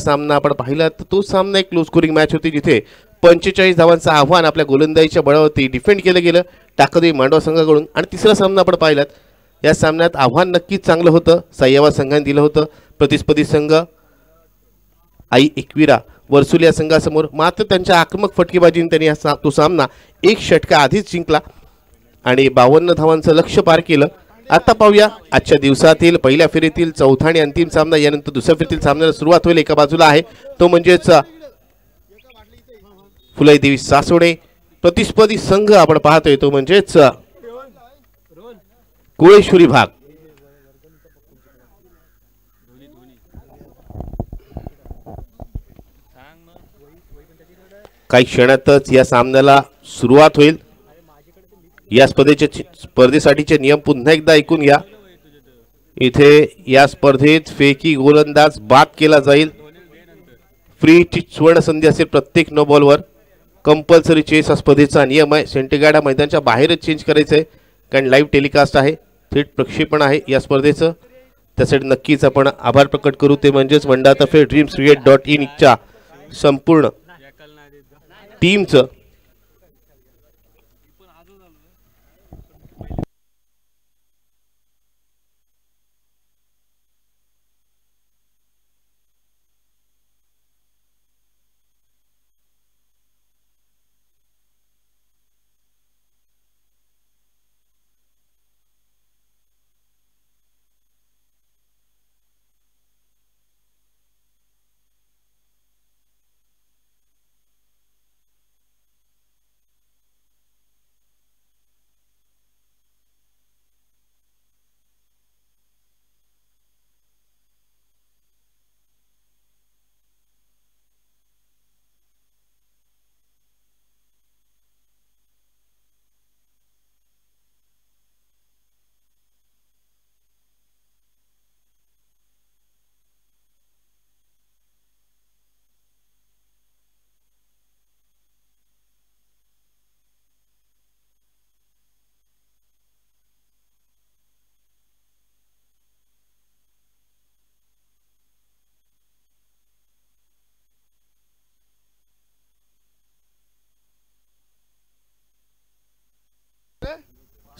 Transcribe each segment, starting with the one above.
सामना आपण पाहिला तर तो सामना एक क्लोज स्कोरिंग मॅच होती, जिथे 45 धावांचं आव्हान आपल्या गोलंदाजीच्या बळावरती डिफेंड केलं गेलं टाकळी मांडवा संघाकडून. आणि तिसरा सामना आपण पाहिलात, या सामन्यात आव्हान नक्कीच चांगलं होतं, सह्यावा संघाने दिलं होतं. प्रतिस्पर्धी संघ आई एकविरा वर्सुल या संघासमोर, मात्र त्यांच्या आक्रमक फटकेबाजीने त्यांनी तो सामना एक षटका आधीच जिंकला आणि 52 धावांचं लक्ष्य पार केलं. आता पाहूया आजच्या दिवसातील पहिल्या फेरीतील चौथा आणि अंतिम सामना. यानंतर दुसऱ्या फेरीतील सामन्याला सुरुवात होईल. एका बाजूला आहे तो म्हणजेच फुलाई देवी सासवडे, प्रतिस्पर्धी संघ आपण पाहतोय तो म्हणजेच कुळेश्वरी भाग. काही क्षणातच या सामन्याला सुरुवात होईल. या स्पर्धेसाठीचे नियम पुन्हा एकदा ऐकून घ्या. इथे या स्पर्धेत फेकी गोलंदाज बाद केला जाईल. फ्री ची सुवर्ण संधी असेल प्रत्येक नो बॉलवर. कंपल्सरी चेस हा स्पर्धेचा नियम आहे. सेंटीगार्ड मैदानाच्या बाहेरच चेंज करायचं आहे, कारण लाईव्ह टेलिकास्ट आहे, थेट प्रक्षेपण आहे या स्पर्धेचं. त्यासाठी नक्कीच आपण आभार प्रकट करू, ते म्हणजेच वंडातर्फे dreamscricket.in च्या संपूर्ण टीमचं.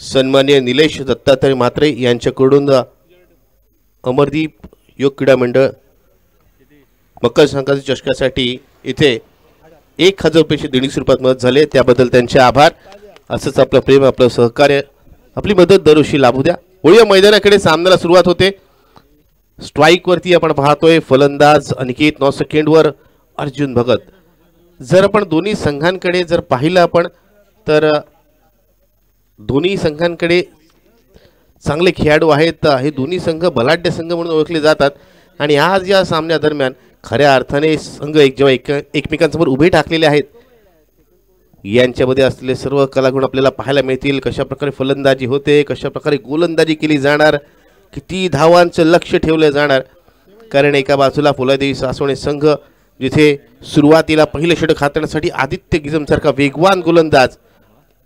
सन्माननीय निलेश दत्तात्रय म्हात्रे यांच्याकडून अमरदीप योग क्रीडा मंडळ मकर संक्रांती चषकासाठी इथे 1000 रुपयाची देणी स्वरूपात मदत झाले, त्याबद्दल त्यांचे आभार. असंच आपलं प्रेम, आपलं सहकार्य, आपली मदत दरवर्षी लाभू द्या. वळूया मैदानाकडे. सामन्याला सुरुवात होते. स्ट्राईक वरती आपण पाहतोय फलंदाज अनिकेत, 9 सेकंडवर अर्जुन भगत. जर आपण दोन्ही संघांकडे जर पाहिलं आपण तर दोन्ही संघांकडे चांगले खेळाडू आहेत. हे दोन्ही संघ बलाढ्य संघ म्हणून ओळखले जातात आणि आज या सामन्यादरम्यान खऱ्या अर्थाने संघ जेव्हा एकमेकांसमोर उभे ठाकलेले आहेत, यांच्यामध्ये असलेले सर्व कलागुण आपल्याला पाहायला मिळतील. कशा प्रकारे फलंदाजी होते, कशा प्रकारे गोलंदाजी केली जाणार, किती धावांचं लक्ष ठेवलं जाणार. कारण एका बाजूला फुलादेवी सासवणे संघ जिथे सुरुवातीला पहिले षटक हाताळण्यासाठी आदित्य गिजमसारखा वेगवान गोलंदाज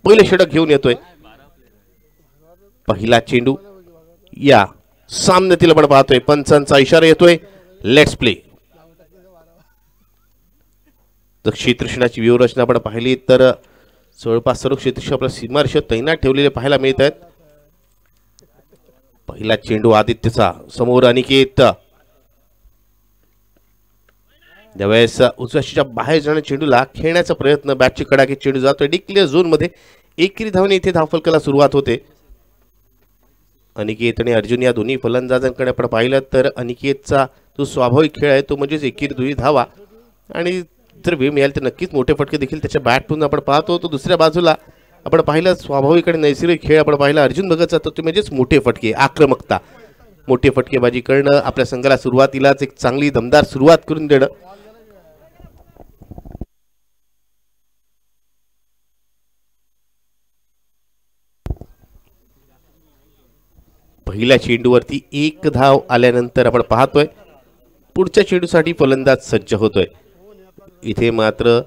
पहिले षटक घेऊन येतोय. पहिला चेंडू या सामन्यातील आपण पाहतोय, पंचांचा इशारा येतोय, लेट्स प्ले. तर क्षेत्ररक्षणाची व्यूहरचना आपण पाहिली तर जवळपास सर्व क्षेत्ररक्षक आपल्या सीमारेषेत तैनात ठेवलेले पाहायला मिळत आहेत. पहिला चेंडू आदित्यचा, समोर अनिकेत, ज्यावेळेस उजव्याच्या बाहेर जाणाऱ्या चेंडूला खेळण्याचा प्रयत्न, बॅटची कडाके चेंडू जातोय डिक्लेअर झोन मध्ये. एकेरी धावने इथे धावफलकाला सुरुवात होते. अनिकेत आणि अर्जुन या दोन्ही फलंदाजांकडे आपण पाहिलं तर अनिकेतचा जो स्वाभाविक खेळ आहे तो म्हणजेच एकेरी दुई धावा, आणि जर वेळ मिळाली तर नक्कीच मोठे फटके देखील त्याच्या बॅटमधून आपण पाहतो. तो दुसऱ्या बाजूला आपण पाहिलं स्वाभाविक आणि नैसर्गिक खेळ आपण पाहिला अर्जुन भगतचा, तो म्हणजेच मोठे फटके, आक्रमकता, मोठे फटकेबाजी करणं, आपल्या संघाला सुरुवातीलाच एक चांगली दमदार सुरुवात करून देणं. पहिल्या चेंडूवरती एक धाव आल्यानंतर आपण पाहतोय पुढच्या चेंडूसाठी फलंदाज सज्ज होतोय. इथे मात्र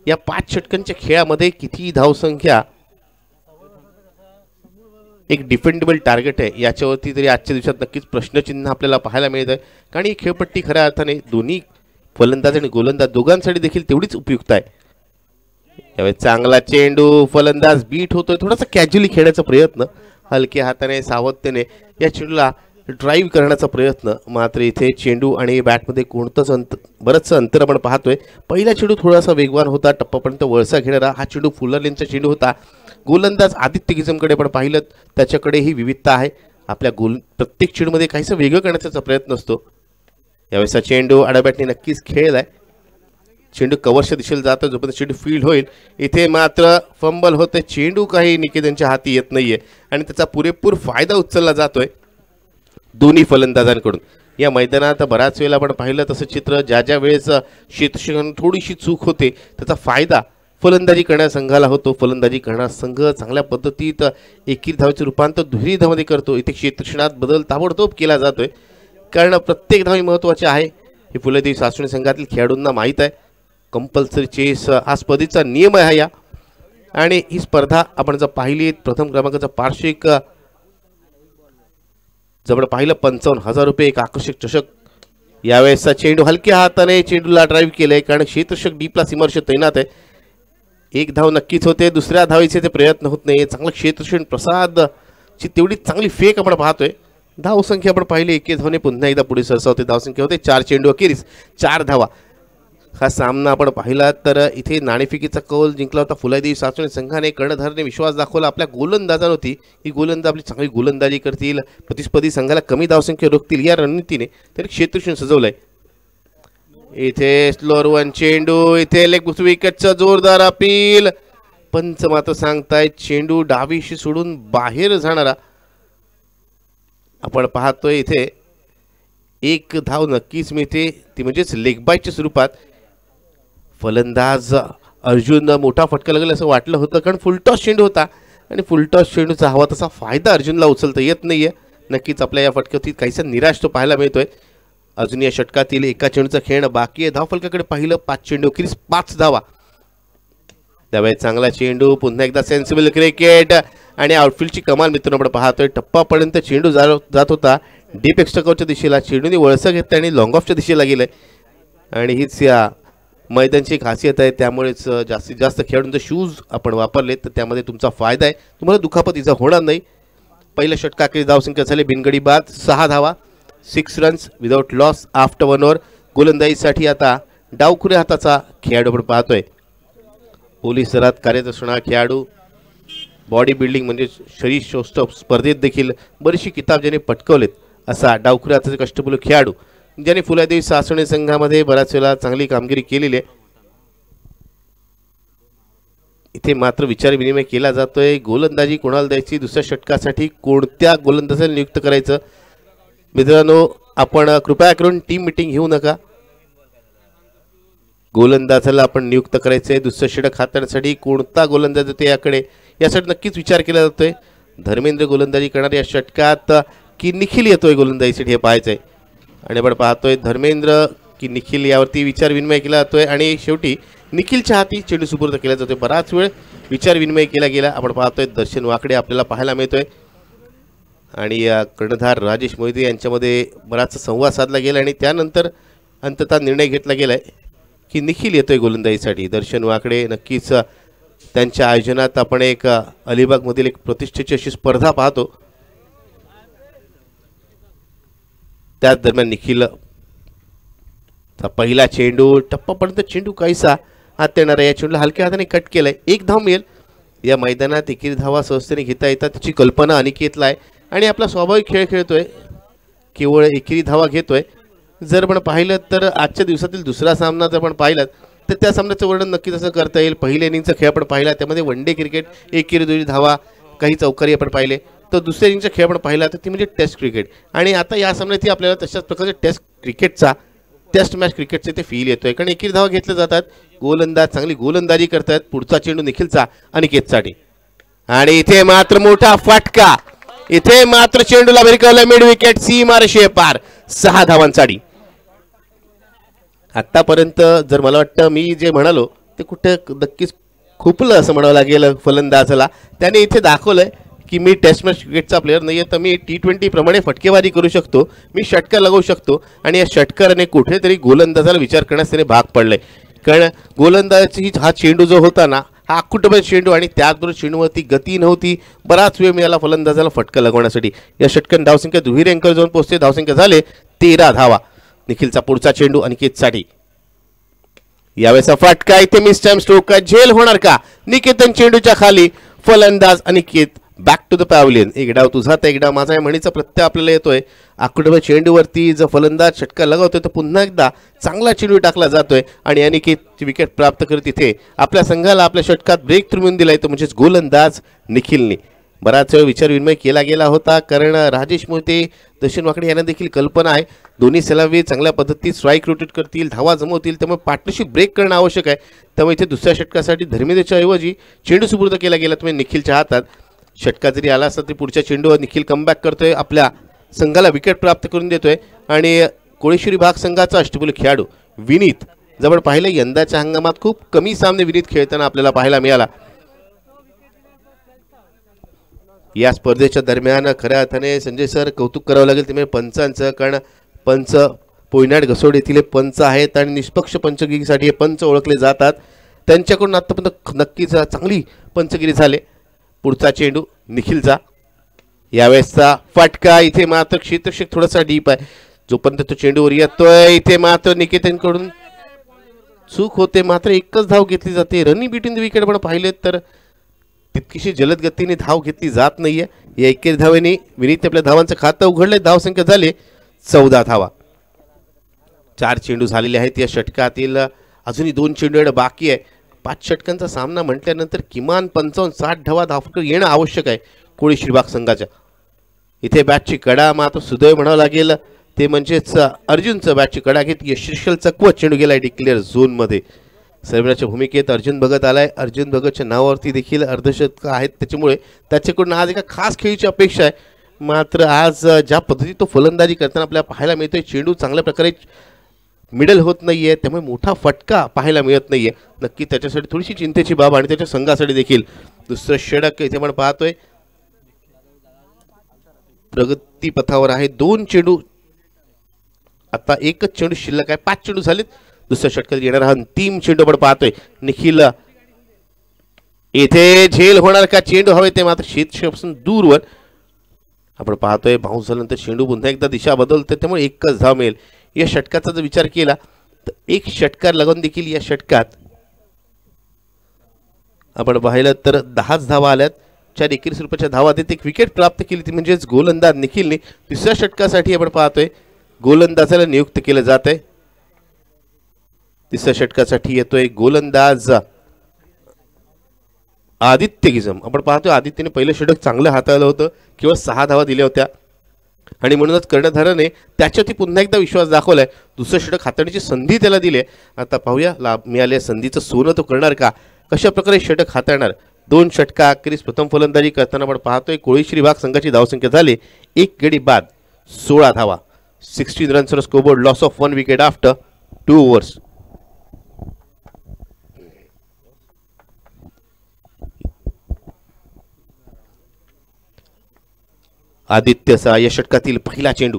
या 5 षटकांच्या खेळामध्ये किती धावसंख्या एक डिफेंडेबल टार्गेट आहे याच्यावरती तरी आजच्या दिवसात नक्कीच प्रश्नचिन्ह आपल्याला पाहायला मिळत आहे. कारण ही खेळपट्टी खऱ्या अर्थाने दोन्ही फलंदाज आणि गोलंदाज दोघांसाठी देखील तेवढीच उपयुक्त आहे. यावेळी चांगला चेंडू, फलंदाज बीट होतोय, थोडासा कॅज्युअली खेळण्याचा प्रयत्न, हलक्या हाताने सावधतेने या चेंडूला ड्राईव्ह करण्याचा प्रयत्न. मात्र इथे चेंडू आणि बॅटमध्ये कोणतंच बरंचसं अंतर आपण पाहतोय. पहिला चेंडू थोडासा वेगवान होता, टप्पापर्यंत वळसा घेणारा. हा चेंडू फुलर लेनचा चेंडू होता. गोलंदाज आदित्य गिजमकडे आपण पाहिलं त्याच्याकडेही विविधता आहे. आपल्या प्रत्येक चेंडूमध्ये काहीसं वेगळं करण्याचा प्रयत्न असतो. यावेळेचा चेंडू आडाबॅटने नक्कीच खेळलाय. चेंडू कव्हरच्या दिशेला जातो, जोपर्यंत चेंडू फील्ड होईल. इथे मात्र फंबल होते. चेंडू काही निकेत यांच्या हाती येत नाहीये आणि त्याचा पुरेपूर फायदा उचलला जातोय दोन्ही फलंदाजांकडून. या मैदानात बऱ्याच वेळेला आपण पाहिलं तसं चित्र, ज्या ज्या वेळेस क्षेत्ररक्षण थोडीशी चूक होते त्याचा फायदा फलंदाजी करणाऱ्या संघाला होतो. फलंदाजी करणारा संघ चांगल्या पद्धतीत एकेरी धावेचे रूपांतर दुहेरी धावेमध्ये करतो. इथे क्षेत्ररक्षणात बदल ताबडतोब केला जातोय, कारण प्रत्येक धाव महत्त्वाची आहे. हे फुलेदेवी सासवणी संघातील खेळाडूंना माहीत आहे. कंपल्सरी चेस हा स्पर्धेचा नियम आहे या. आणि ही स्पर्धा आपण जर पाहिली, प्रथम क्रमांकाचा पार्श्विक जवळ पाहिलं 55,000 रुपये, एक आकर्षक चषक. यावेळेसचा चेंडू हलक्या हाताने चेंडूला ड्राईव्ह केलंय, कारण क्षेत्ररक्षक डीपला सीमारक्षक तैनात आहे. एक धाव नक्कीच होते, दुसऱ्या धावेचे ते प्रयत्न होत नाही. चांगलं क्षेत्ररक्षण, प्रसादची तेवढी चांगली फेक आपण पाहतोय. धावसंख्या आपण पाहिली, एके धावने पुन्हा एकदा पुढे सरसावते. धावसंख्या होते 4 चेंडू अखेरीस 4 धावा. हा सामना आपण पाहिला तर इथे नाणेफेकीचा कौल जिंकला होता फुलेदेवी सासवणी संघाने. कर्णधारने विश्वास दाखवला आपल्या गोलंदाजांवरती की गोलंदाज आपली चांगली गोलंदाजी करतील, प्रतिस्पर्धी संघाला कमी धावसंख्या रोखतील. या रणनीतीने त्याने क्षेत्ररक्षण सजवलंय. इथे स्लोअर वन चेंडू, इथे लेग विकेटचा जोरदार अपील. पंच मात्र सांगतायत चेंडू डावीशी सोडून बाहेर जाणारा आपण पाहतोय. इथे एक धाव नक्कीच मिळते, ती म्हणजेच लेग बायच्या स्वरूपात. फलंदाज अर्जुन मोठा फटका लागला असं वाटलं होतं, कारण फुलटॉस चेंडू होता आणि फुलटॉस चेंडूचा हवा तसा फायदा अर्जुनला उचलता येत नाहीये. नक्कीच आपल्या या फटक्यावरती काहीसा निराश तो पाहायला मिळतोय. अजून या षटकातील एका चेंडूचा खेळणं बाकी आहे. धावफलकाकडे पाहिलं 5 चेंडू अखेरीस 5 धावा. त्यावेळेस चांगला चेंडू, पुन्हा एकदा सेन्सिबल क्रिकेट आणि आउटफील्डची कमाल मित्रांनो आपण पाहतोय. टप्पापर्यंत चेंडू जात होता डीप एक्स्ट्रा कव्हरच्या दिशेला. चेंडूने वळसा घेतला आणि लॉंग ऑफच्या दिशेला गेलाय. आणि हीच या मैदानची खासियत आहे. त्यामुळेच जास्तीत जास्त खेळाडूंचे शूज आपण वापरले तर त्यामध्ये तुमचा फायदा आहे. तुम्हाला दुखापत इजा होणार नाही. पहिल्या षटकाखेरीस धावसंख्या झाली बिनगडी बाद 6 धावा, 6 runs without loss after 1 over. गोलंदाजीसाठी आता डावखुऱ्या हाताचा खेळाडू आपण पाहतोय. पोलीस दलात कार्यरत असणारा खेळाडू, बॉडी बिल्डिंग म्हणजे शरीर शौष्ठव स्पर्धेत देखील बरीचशी किताब ज्याने पटकवलेत असा डावखुऱ्या हाताचे कष्टबोलू खेळाडू, ज्याने फुलेदेवी सासवणी संघामध्ये बऱ्याच वेळा चांगली कामगिरी केलेली आहे. इथे मात्र विचार विनिमय केला जातोय गोलंदाजी कोणाला द्यायची, दुसऱ्या षटकासाठी कोणत्या गोलंदाजाला नियुक्त करायचं. मित्रांनो, आपण कृपया करून टीम मीटिंग घेऊ नका. गोलंदाजाला आपण नियुक्त करायचंय, दुसरं षटक हाताळण्यासाठी कोणता गोलंदाज येतो यासाठी नक्कीच विचार केला जातोय. धर्मेंद्र गोलंदाजी करणार या षटकात की निखिल येतोय गोलंदाजीसाठी हे पाहायचंय. आणि आपण पाहतोय धर्मेंद्र की निखिल यावरती विचार विनिमय केला जातोय आणि शेवटी निखिलच्या हाती चेंडू सुपूर्द केला जातोय. बराच वेळ विचार विनिमय केला गेला. आपण पाहतोय दर्शन वाकडे आपल्याला पाहायला मिळतोय आणि कर्णधार राजेश मोहिते यांच्यामध्ये बराच संवाद साधला गेला आणि त्यानंतर अंततः निर्णय घेतला गेलाय की निखिल येतोय गोलंदाजीसाठी. दर्शन वाकडे नक्कीच त्यांच्या आयोजनात आपण एक अलिबागमधील एक प्रतिष्ठेची अशी स्पर्धा पाहतो. त्याच दरम्यान निखिल पहिला चेंडू, टप्पापर्यंत चेंडू काहीसा हात येणार आहे. या चेंडूला हलक्या हाताने कट केलाय. 1 धाव मिळेल. या मैदानात एकेरी धावा सहजतेने घेता येतात त्याची कल्पना अनिकेतला आहे आणि आपला स्वाभाविक खेळ खेळतोय, केवळ एकेरी धावा घेतोय. जर आपण पाहिलं तर आजच्या दिवसातील दुसरा सामना जर आपण पाहिलात तर त्या सामन्याचं वर्णन नक्कीच असं करता येईल. पहिल्या इनिंगचा खेळ आपण पाहिला, त्यामध्ये वन डे क्रिकेट, एकेरी 2 धावा, काही चौकारी आपण पाहिले. तर दुसऱ्या इनिंगचा खेळ आपण पाहिला तर ती म्हणजे टेस्ट क्रिकेट. आणि आता या सामन्यात आपल्याला तशाच प्रकारचे टेस्ट मॅच क्रिकेटचे ते फील येतोय, कारण एकेरी धावा घेतल्या जातात. गोलंदाज चांगली गोलंदाजी करतात. पुढचा चेंडू निखिलचा अनिकेतसाठी आणि इथे मात्र मोठा फटका. इथे मात्र चेंडूला भिरकवलं मिड विकेट, सीमारेषे पार 6 धावांसाठी. आतापर्यंत जर मला वाटतं मी जे म्हणालो ते कुठे नक्कीच खुपलं असं म्हणावं लागेल फलंदाजाला. त्याने इथे दाखवलंय की मी टेस्ट मॅच क्रिकेटचा प्लेअर नाही आहे, तर मी T20 प्रमाणे फटकेबाजी करू शकतो, मी षटकार लगवू शकतो. आणि या षटकाराने कुठेतरी गोलंदाजाला विचार करण्यास त्याने भाग पडले. कारण गोलंदाजी हा चेंडू जो होता ना, हा अकुटबल चेंडू आणि त्याचबरोबर चेंडूवरती गती नव्हती, बराच वेळ मिळाला फलंदाजाला फटका लगवण्यासाठी. या षटकाने धावसंख्या दुहेरी अंकावर जाऊन पोहोचते. धावसंख्या झाले 13 धावा. निखिलचा पुढचा चेंडू अनिकेतसाठी. यावेळेचा फटका इथे मिस टाइम स्ट्रोक का झेल होणार का? निकेतन चेंडूच्या खाली, फलंदाज Aniket back to the pavilion. एक डाव तुझा तर एक डाव माझा, म्हणीचा प्रत्यय आपल्याला येतोय. आकुटबल चेंडूवरती जर फलंदाज षटकार लगावतोय तर पुन्हा एकदा चांगला चेंडू टाकला जातोय आणि अनिकेत विकेट प्राप्त करत तिथे आपल्या संघाला आपल्या षटकात ब्रेक थ्रू मिळून दिलाय, तो म्हणजेच गोलंदाज निखिलने. बराच वेळ विचार विनिमय केला गेला होता, कारण राजेश मोहिते, दर्शन वाकडे यांना देखील कल्पना आहे दोन्ही सलामी चांगल्या पद्धतीत स्ट्राईक रोटेट करतील, धावा जमवतील, त्यामुळे पार्टनरशिप ब्रेक करणं आवश्यक आहे. त्यामुळे इथे दुसऱ्या षटकासाठी धर्मेंद्रच्या ऐवजी चेंडू सुपूर्द केला गेला, त्यामुळे निखिलच्या हातात षटका जरी आला असता तरी पुढच्या चेंडूवर निखिल कमबॅक करतोय, आपल्या संघाला विकेट प्राप्त करून देतोय. आणि कोळेश्वरी भाग संघाचा अष्टपैलू खेळाडू विनीत, जवळ पाहिलं यंदाच्या हंगामात खूप कमी सामने विनीत खेळताना आपल्याला पाहायला मिळाला. या स्पर्धेच्या दरम्यान खऱ्या अर्थाने संजय सर कौतुक करावं लागेल ते पंचांचं, कारण पंच पोयनाड घसोड येथील पंच आहेत आणि निष्पक्ष पंचगिरीसाठी हे पंच ओळखले जातात. त्यांच्याकडून आतापर्यंत नक्कीच चांगली पंचगिरी झाले. पुढचा चेंडू निखिलचा. यावेळेसचा फटका इथे मात्र क्षेत्रक्षक थोडासा डीप आहे, जोपर्यंत तो चेंडूवर येतोय इथे मात्र निकेतनकडून चूक होते. मात्र एकच धाव घेतली जाते. रनिंग बिटवीन द विकेट पण पाहिले तर तितकीशी जलद गतीने धाव घेतली जात नाहीये. या 21 धावेने विनीत आपल्या धावांचं खातं उघडलंय. धावसंख्या झाली 14 धावा. 4 चेंडू झालेले आहेत या षटकातील. अजूनही 2 चेंडू बाकी आहे. 5 षटकांचा सामना म्हटल्यानंतर किमान 55-60 धावा धावफटका येणं आवश्यक आहे कोळी बाग संघाच्या. इथे बॅटची कडा मात्र सुदैव म्हणावं लागेल ते म्हणजेच अर्जुनचं बॅटची कडा घेत यशस्वी चकवत चेंडू गेलाय डिक्लेअर झोनमध्ये. सर्वेच्या भूमिकेत अर्जुन भगत आलाय. अर्जुन भगतच्या नावावरती देखील अर्धशतक आहेत, त्याच्यामुळे त्याच्याकडून आज एका खास खेळीची अपेक्षा आहे. मात्र आज ज्या पद्धतीत तो फलंदाजी करताना आपल्याला पाहायला मिळतोय, चेंडू चांगल्या प्रकारे मिडल होत नाहीये, त्यामुळे मोठा फटका पाहायला मिळत नाहीये. नक्की त्याच्यासाठी थोडीशी चिंतेची बाब आणि त्याच्या संघासाठी देखील. दुसरं षटक इथे आपण पाहतोय प्रगतीपथावर आहे. 2 चेंडू, आता एकच चेंडू शिल्लक आहे. 5 चेंडू झालेत. दुसऱ्या षटकात येणारा अंतिम चेंडू आपण पाहतोय. निखिल इथे झेल होणार का? चेंडू हवे ते मात्र क्षेत्रपासून दूरवर आपण पाहतोय. बाउन्स झाल्यानंतर चेंडू पुन्हा एकदा दिशा बदलतोय, त्यामुळे एकच धाव मिळेल. या षटकाचा जर विचार केला तर एक षटकार लागून देखील या षटकात आपण पाहिलं तर 10 धावा आल्यात. 4 21 रुपयाच्या धावा देत एक विकेट प्राप्त केली ती म्हणजेच गोलंदाज निखिलने. दुसऱ्या षटकासाठी आपण पाहतोय गोलंदाजाला नियुक्त केलं जात आहे. तिसऱ्या षटकासाठी येतोय गोलंदाज आदित्य गिजम. आपण पाहतोय आदित्यने पहिलं षटक चांगलं हाताळलं होतं, केवळ 6 धावा दिल्या होत्या आणि म्हणूनच कर्णधाराने त्याच्यावरती पुन्हा एकदा विश्वास दाखवलाय. दुसरं षटक हाताळण्याची संधी त्याला दिली आहे. आता पाहूया मिळालेल्या संधीचं सोनं तो करणार का, कशा प्रकारे षटक हाताळणार. 2 षटका अखेरीस प्रथम फलंदाजी करताना आपण पाहतोय कोळी भाग संघाची धावसंख्या झाली 1 गडी बाद 16 धावा. 16 runs scoreboard. Loss of 1 wicket after 2 overs. आदित्यचा या षटकातील पहिला चेंडू,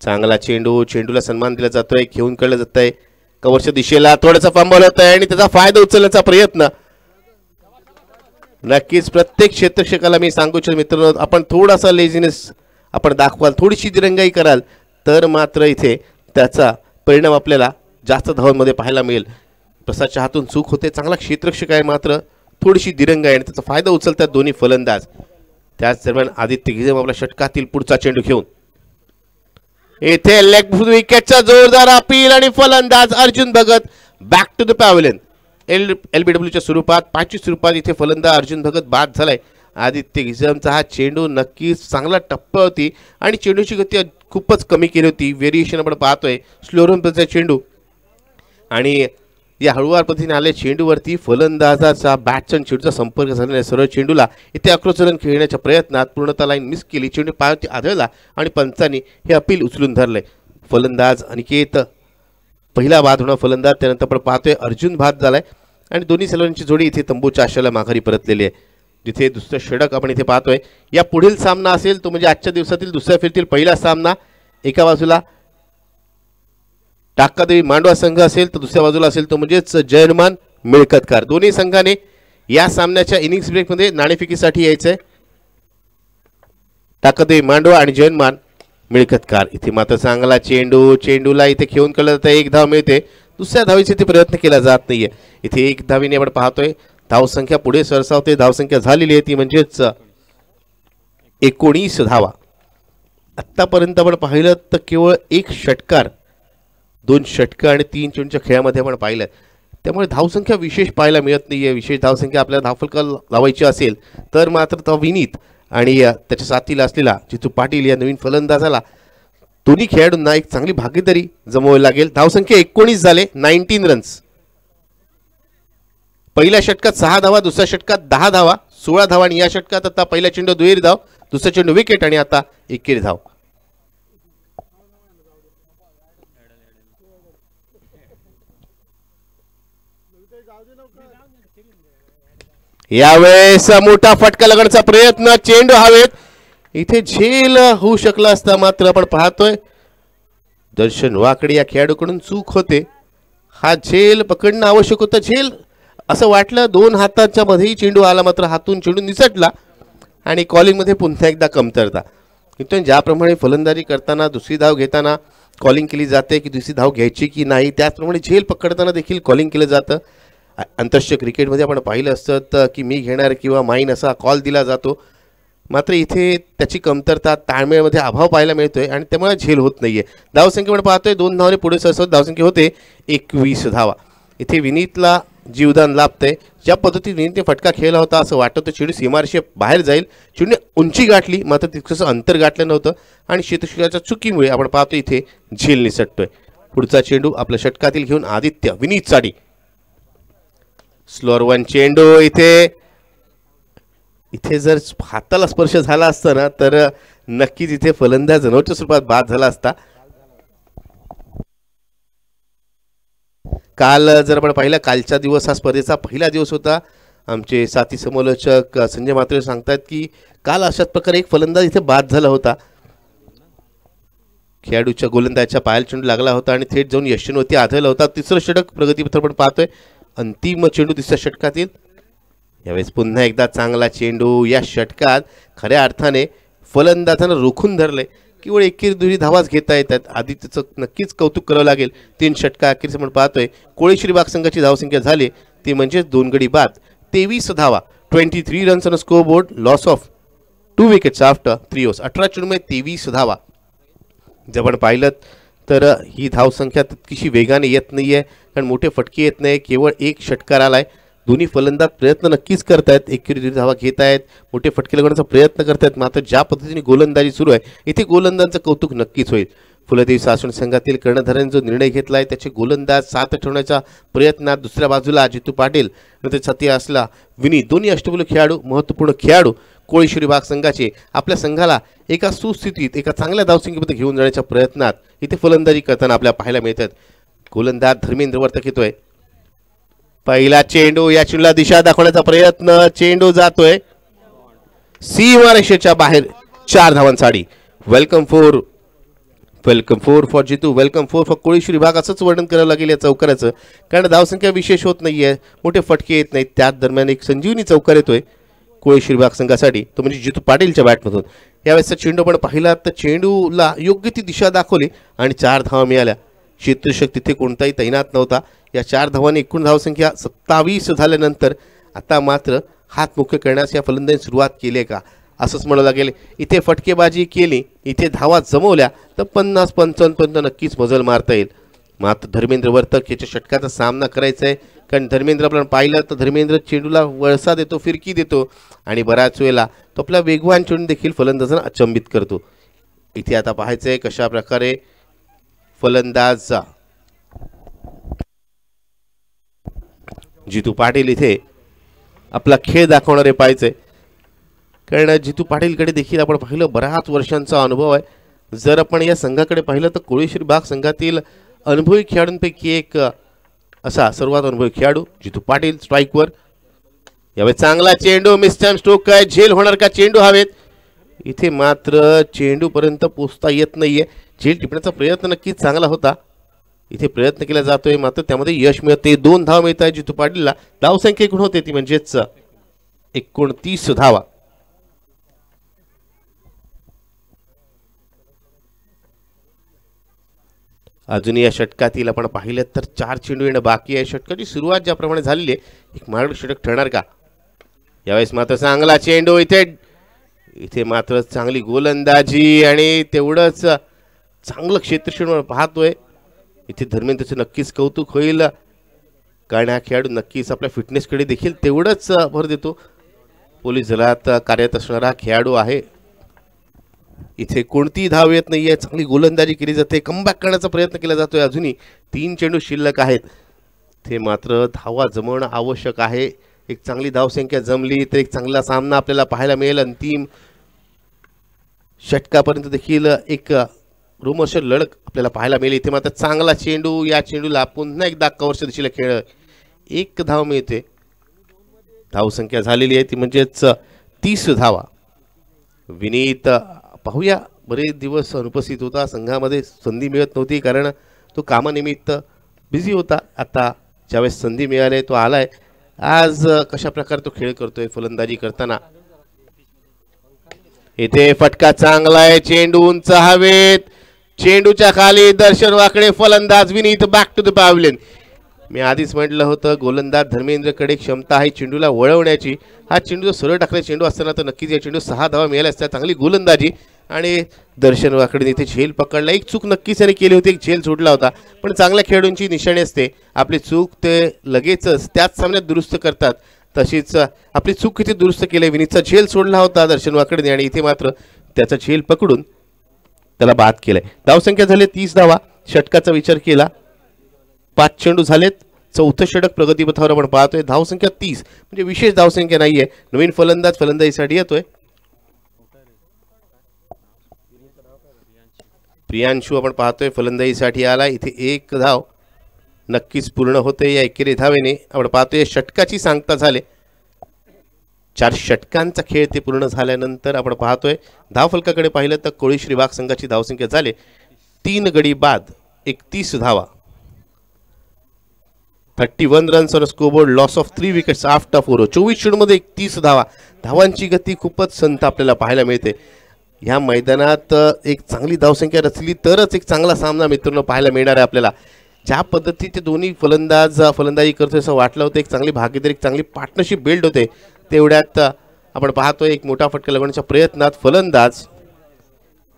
चांगला चेंडू. चेंडूला सन्मान दिला जातोय, घेऊन काढला जात आहे कव्हरच्या दिशेला. थोडासा फंबल होत आहे आणि त्याचा फायदा उचलण्याचा प्रयत्न. नक्कीच प्रत्येक क्षेत्रक्षकाला मी सांगू इच्छितो मित्रांनो, आपण थोडासा लेझीनेस आपण दाखवाल, थोडीशी दिरंगाई कराल तर मात्र इथे त्याचा परिणाम आपल्याला जास्त धावांमध्ये पाहायला मिळेल. प्रसादच्या हातून चूक होते. चांगला क्षेत्रक्षक आहे, मात्र थोडीशी दिरंगाई आणि त्याचा फायदा उचलतात दोन्ही फलंदाज. त्याच दरम्यान आदित्य गिजम आपल्या षटकातील पुढचा चेंडू घेऊन येथे लेग विकेटचा जोरदार अपील आणि फलंदाज Arjun Bhagat back to the pavilion. LBWच्या स्वरूपात 5 स्वरूपात इथे फलंदाज अर्जुन भगत बाद झालाय. आदित्य गिजमचा हा चेंडू नक्कीच चांगला टप्पा होती आणि चेंडूची गती खूपच कमी केली होती. व्हेरिएशन आपण पाहतोय स्लो रनचा चेंडू आणि या हळूवार पद्धतीने आले चेंडूवरती फलंदाजाचा बॅटचा चेंडूचा संपर्क झालेला. सरळ चेंडूला इथे अक्रॉस रन खेळण्याच्या प्रयत्नात पूर्णतः लाईन मिस केली. चेंडू पायावरती आदळला आणि पंचांनी हे अपील उचलून धरले. फलंदाज अनिकेत पहिला बाद होणार फलंदाज. त्यानंतर आपण पाहतोय अर्जुन बाद झालाय आणि दोन्ही सलवांची जोडी इथे तंबूच्या आशाला माघारी परतलेली आहे. जिथे दुसरं षटक आपण इथे पाहतोय. या पुढील सामना असेल तो म्हणजे आजच्या दिवसातील दुसऱ्या फेरीतील पहिला सामना. एका बाजूला टाकादेवी मांडवा संघ असेल तर दुसऱ्या बाजूला असेल तो म्हणजेच जयमान मिळकतकार. दोन्ही संघाने या सामन्याच्या इनिंग्स ब्रेकमध्ये नाणेफेकीसाठी यायचंय. टाकादेवी मांडवा आणि जयमान मिळकतकार. इथे मात्र चांगला चेंडूला इथे खेळून केलं जातं. एक धाव मिळते. दुसऱ्या धावीचा इथे प्रयत्न केला जात नाहीये. इथे एक धावीने आपण पाहतोय धावसंख्या पुढे सरसावते. धावसंख्या झालेली आहे ती म्हणजेच 19 धावा. आत्तापर्यंत आपण पाहिलं तर केवळ एक षटकार, 2 षटकं आणि 3 चेंडूच्या खेळामध्ये आपण पाहिलं. त्यामुळे धावसंख्या विशेष पाहायला मिळत नाहीये. विशेष धावसंख्या आपल्याला धावफलका लावायची असेल तर मात्र तो विनीत आणि त्याच्या साथीला असलेला जितू पाटील या नवीन फलंदाजाला दोन्ही खेळाडूंना एक चांगली भागीदारी जमवावी लागेल. धावसंख्या 19 झाले, 19 रन्स. पहिल्या षटकात 6 धावा, दुसऱ्या षटकात 10 धावा, 16 धावा आणि या षटकात आता पहिला चेंडू दुहेरी धाव, दुसरा चेंडू विकेट आणि आता एकेरी धाव. यावेळेस मोठा फटका लागण्याचा प्रयत्न, चेंडू हवेत. इथे झेल होऊ शकला असता मात्र आपण पाहतोय दर्शन वाकडे या खेळाडूकडून चूक होते. हा झेल पकडणं आवश्यक होतं. झेल असं वाटलं 2 हाताच्या मध्येही चेंडू आला मात्र हातून चेंडू निसटला आणि कॉलिंगमध्ये पुन्हा एकदा कमतरता. इथून ज्याप्रमाणे फलंदाजी करताना दुसरी धाव घेताना कॉलिंग केली जाते की दुसरी धाव घ्यायची की नाही, त्याचप्रमाणे झेल पकडताना देखील कॉलिंग केलं जातं. आंतरराष्ट्रीय क्रिकेटमध्ये आपण पाहिलं असतं की मी घेणार किंवा माईन असा कॉल दिला जातो. मात्र इथे त्याची कमतरता, ताळमेळमध्ये अभाव पाहायला मिळतोय आणि त्यामुळे झेल होत नाहीये. धावसंख्येमध्ये पाहतोय 2 धावाने पुढे सरसवत धावसंख्या होते 21 धावा. इथे विनीतला जीवदान लाभतंय. ज्या पद्धतीने विनीतने फटका खेळला होता असं वाटतं चेंडू सीमारेषे बाहेर जाईल. चेंडूने उंची गाठली मात्र तितकंसं अंतर गाठलं नव्हतं आणि क्षेत्ररक्षकाच्या चुकीमुळे आपण पाहतो इथे झेल निसटतोय. पुढचा चेंडू आपल्या षटकातील घेऊन आदित्य विनीत साठी. स्लोअर 1 चेंडू. इथे जर हाताला स्पर्श झाला असता ना तर नक्कीच इथे फलंदाज रनआउटच्या स्वरूपात बाद झाला असता. काल जर आपण पाहिलं, कालचा दिवस हा स्पर्धेचा पहिला दिवस होता. आमचे साथी समालोचक संजय मात्रे सांगतात की काल अशाच प्रकारे एक फलंदाज इथे बाद झाला होता. खेळाडूच्या गोलंदाजाच्या पायाला चेंडू लागला होता आणि थेट जाऊन यशवंती आढळला होता. तिसरं षटक प्रगतीपत्र पण पाहतोय. अंतिम चेंडू तिसऱ्या षटकातील. यावेळेस पुन्हा एकदा चांगला चेंडू. या षटकात खऱ्या अर्थाने फलंदाजांना रोखून धरले. केवळ एकेरी दुहेरी धावाच घेता येतात. आदित्यचं नक्कीच कौतुक करावं लागेल. 3 षटका अखेरचं आपण पाहतोय. कोळेश्वरी बाग संघाची धावसंख्या झाली ती म्हणजेच 2 गडी बाद, 23 धावा, 23 runs on score board, loss of 2 wickets after 3 overs. 18 चेंडूमध्ये 23 धावा. जर आपण पाहिलं तर ही धावसंख्या तितकीशी वेगाने येत नाहीये कारण मोठे फटके येत नाही. केवळ एक षटकार आलाय. दोन्ही फलंदाज प्रयत्न नक्कीच करतायत, एकेरी धावा घेत आहेत, मोठे फटके लागण्याचा प्रयत्न करतायत. मात्र ज्या पद्धतीने गोलंदाजी सुरू आहे इथे गोलंदाजांचं कौतुक नक्कीच होईल. फुलदेवी सासवण संघातील कर्णधारांनी जो निर्णय घेतला आहे त्याचे गोलंदाज साथ ठेवण्याच्या प्रयत्नात. दुसऱ्या बाजूला जितू पाटील नंतर छती असला विनीत, दोन्ही अष्टपैलू खेळाडू, महत्त्वपूर्ण खेळाडू कोळेश्वरी बाग संघाचे आपल्या संघाला एका सुस्थितीत, एका चांगल्या धावसंख्येमध्ये घेऊन जाण्याच्या प्रयत्नात इथे फलंदाजी करताना आपल्याला पाहायला मिळतात. गोलंदाज धर्मेंद्र वर्तक येतोय. पहिला चेंडू. या चेंडूला दिशा दाखवण्याचा प्रयत्न. चेंडू जातोय सीमारेषेच्या बाहेर. 4 धावांसाठी. Welcome four for Jitu, welcome four for Koleshwari Bagh असंच वर्णन करावं लागेल या चौकाराचं. कारण धावसंख्या विशेष होत नाहीये, मोठे फटके येत नाहीत. त्याच दरम्यान एक संजीवनी चौकार येतोय कोळेश्वरी बाग संघासाठी, तो म्हणजे जितू पाटीलच्या बॅटमधून. यावेळेसचा चेंडू पण पाहिला तर चेंडूला योग्य ती दिशा दाखवली आणि 4 धावा मिळाल्या. क्षेत्ररक्षक तिथे कोणताही तैनात नव्हता. या 4 धावांनी एकूण धावसंख्या 27 झाल्यानंतर आता मात्र हात मुख्य करण्यास या फलंदाजीने सुरुवात केली आहे का असंच म्हणावं लागेल. इथे फटकेबाजी केली, इथे धावा जमवल्या तर 50-55 पर्यंत नक्कीच मजल मारता येईल. मात्र धर्मेंद्र वर्तक याच्या षटकाचा सामना करायचा आहे. कारण धर्मेंद्र आपण पाहिलं तर धर्मेंद्र चेंडूला वळसा देतो, फिरकी देतो आणि बऱ्याच वेळेला तो आपला वेगवान चेंडू देखील फलंदाजांना अचंबित करतो. इथे आता पाहायचं आहे कशा प्रकारे फलंदाज जितू पाटील इथे आपला खेळ दाखवणारे पाहिजे. कारण जितू पाटीलकडे देखील आपण पाहिलं बऱ्याच वर्षांचा अनुभव आहे. जर आपण या संघाकडे पाहिलं तर कोळेश्वरी बाग संघातील अनुभवी खेळाडूंपैकी एक असा सर्वात अनुभवी खेळाडू जितू पाटील. स्ट्राईकवर यावेळी चांगला चेंडू मिस्टर स्ट्रोक काय झेल होणार का चेंडू हवेत इथे मात्र चेंडू पर्यंत पोहोचता येत नाहीये झेल टिपण्याचा प्रयत्न नक्कीच चांगला होता इथे प्रयत्न केला जातोय मात्र त्यामध्ये यश मिळते 2 धाव मिळत आहे जितू पाटीलला धावसंख्या एकूण होते ती म्हणजेच 29 धावा अजून या षटकातील आपण पाहिलं तर 4 चेंडू येणं बाकी आहे षटकाची सुरुवात ज्याप्रमाणे झालेली आहे एक मार्ग षटक ठरणार का यावेळेस मात्र चांगला चेंडू इथे मात्र चांगली गोलंदाजी आणि तेवढंच चांगलं क्षेत्रक्षण पाहतोय इथे धर्मेंद्रचं नक्कीच कौतुक होईल कारण हा खेळाडू नक्कीच आपल्या फिटनेसकडे देखील तेवढंच भर देतो पोलीस दलात कार्यरत असणारा खेळाडू आहे इथे कोणतीही धाव येत नाहीये चांगली गोलंदाजी केली जाते कमबॅक करण्याचा प्रयत्न केला जातोय अजूनही 3 चेंडू शिल्लक आहेत ते मात्र धावा जमवणं आवश्यक आहे एक चांगली धावसंख्या जमली तर एक चांगला सामना आपल्याला पाहायला मिळेल अंतिम षटकापर्यंत देखील एक रोमहर्षक लढत आपल्याला पाहायला मिळेल इथे मात्र चांगला चेंडू या चेंडूला पुन्हा एकदा कव्हरच्या दिशेला खेळ 1 धाव मिळते धावसंख्या झालेली आहे ती म्हणजेच 30 धावा विनीत पाहूया बरेच दिवस अनुपस्थित होता संघामध्ये संधी मिळत नव्हती कारण तो कामानिमित्त बिझी होता आता ज्यावेळेस संधी मिळाली तो आलाय आज कशा प्रकारे तो खेळ करतोय फलंदाजी करताना इथे फटका चांगला आहे चेंडू उंच हवेत चेंडूच्या खाली दर्शन वाकडे फलंदाज Vineet back to the pavilion मी आधीच म्हटलं होतं गोलंदाज धर्मेंद्रकडे क्षमता आहे चेंडूला वळवण्याची हा चेंडू जर सरळ टाकले चेंडू असताना तर नक्कीच या चेंडू 6 धावा मिळाल्या असत्या चांगली गोलंदाजी आणि दर्शन वाकडे इथे झेल पकडला एक चूक नक्कीच त्याने केली होती एक झेल सोडला होता पण चांगल्या खेळाडूंची निशाणी असते आपली चूक ते लगेचच त्याच सामन्यात दुरुस्त करतात तशीच आपली चूक किती दुरुस्त केली विनीतचा झेल सोडला होता दर्शन वाकडे आणि इथे मात्र त्याचा झेल पकडून त्याला बाद केलाय धावसंख्या झाली 30 धावा षटकाचा विचार केला 5 चेंडू झालेत चौथं षटक प्रगतीपथावर आपण पाहतोय धावसंख्या 30 म्हणजे विशेष धावसंख्या नाहीये नवीन फलंदाज फलंदाजीसाठी येतोय प्रियांशू आपण पाहतोय फलंदाजीसाठी आला इथे 1 धाव नक्कीच पूर्ण होते या एकेरी धावेने आपण पाहतोय षटकाची सांगता झाले 4 षटकांचा खेळ ते पूर्ण झाल्यानंतर आपण पाहतोय धावफलकाकडे पाहिलं तर कोळीश विभाग संघाची धावसंख्या झाले 3 गडी बाद 31 धावा 31 runs on scoreboard loss of 3 wickets after 4 24 चेंडूमध्ये 31 धावा धावांची गती खूपच संत आपल्याला पाहायला मिळते ह्या मैदानात एक चांगली धावसंख्या रचली तरच एक चांगला सामना मित्रांनो पाहायला मिळणार आहे आपल्याला ज्या पद्धतीचे दोन्ही फलंदाज फलंदाजी करतोय असं वाटलं होतं एक चांगली भागीदारी एक चांगली पार्टनरशिप बिल्ड होते तेवढ्यात आपण पाहतोय एक मोठा फटका लगवण्याच्या प्रयत्नात फलंदाज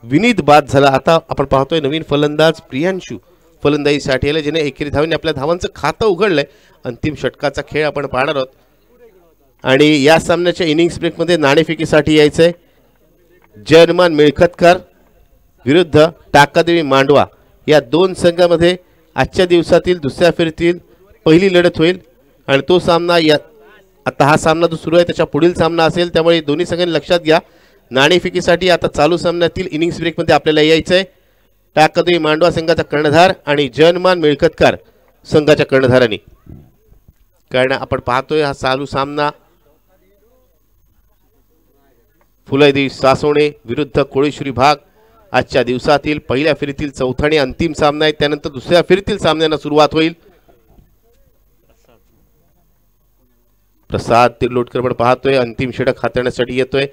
विनीत बाद झाला आता आपण पाहतोय नवीन फलंदाज प्रियांशू फलंदाजीसाठी आले ज्याने एकेरी धावेने आपल्या धावांचं खातं उघडलंय अंतिम षटकाचा खेळ आपण पाहणार आहोत आणि या सामन्याच्या इनिंग्स ब्रेकमध्ये नाणेफेकीसाठी यायचंय जर्मन मिळखतकर विरुद्ध टाकादेवी मांडवा या 2 संघामध्ये आजच्या दिवसातील दुसऱ्या फेरीतील पहिली लढत होईल आणि तो सामना या आता हा सामना जो सुरू आहे त्याच्या पुढील सामना असेल त्यामुळे दोन्ही संघांनी लक्षात घ्या नाणेफेकीसाठी आता चालू सामन्यातील इनिंग्स ब्रेकमध्ये आपल्याला यायचंय टाकादेवी मांडवा संघाचा कर्णधार आणि जर्मन मिळखतकर संघाच्या कर्णधारांनी कारण आपण पाहतोय हा चालू सामना फुलदेवी सासोणे विरुद्ध कोळेश्वरी भाग आजच्या दिवसातील पहिल्या फेरीतील चौथा आणि अंतिम सामना आहे त्यानंतर दुसऱ्या फेरीतील सामन्यांना सुरुवात होईल प्रसाद तिरलोटकर पण पाहतोय अंतिम षटक हाताळण्यासाठी येतोय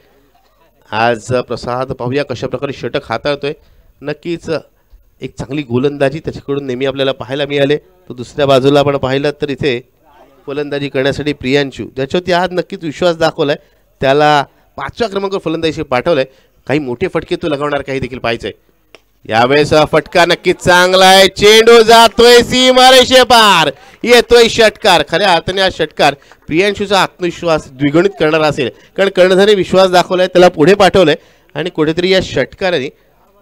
आज प्रसाद पाहूया कशा प्रकारे षटक हाताळतोय नक्कीच एक चांगली गोलंदाजी त्याच्याकडून नेहमी आपल्याला पाहायला मिळाले तो दुसऱ्या बाजूला आपण पाहिलं तर इथे फलंदाजी करण्यासाठी प्रियांशू ज्याच्यावरती आज नक्कीच विश्वास दाखवलाय त्याला 5व्या क्रमांकावर फलंदाजी पाठवलंय काही मोठे फटके तो लगावणार काही देखील पाहिजे यावेळेस फटका नक्कीच चांगला आहे चेंडू जातोय सीमारेषे पार येतोय षटकार खऱ्या अर्थाने हा षटकार प्रियांशूचा आत्मविश्वास द्विगुणित करणारा असेल कारण कर्णधाराने विश्वास दाखवलाय त्याला पुढे पाठवलंय आणि कुठेतरी या षटकाराने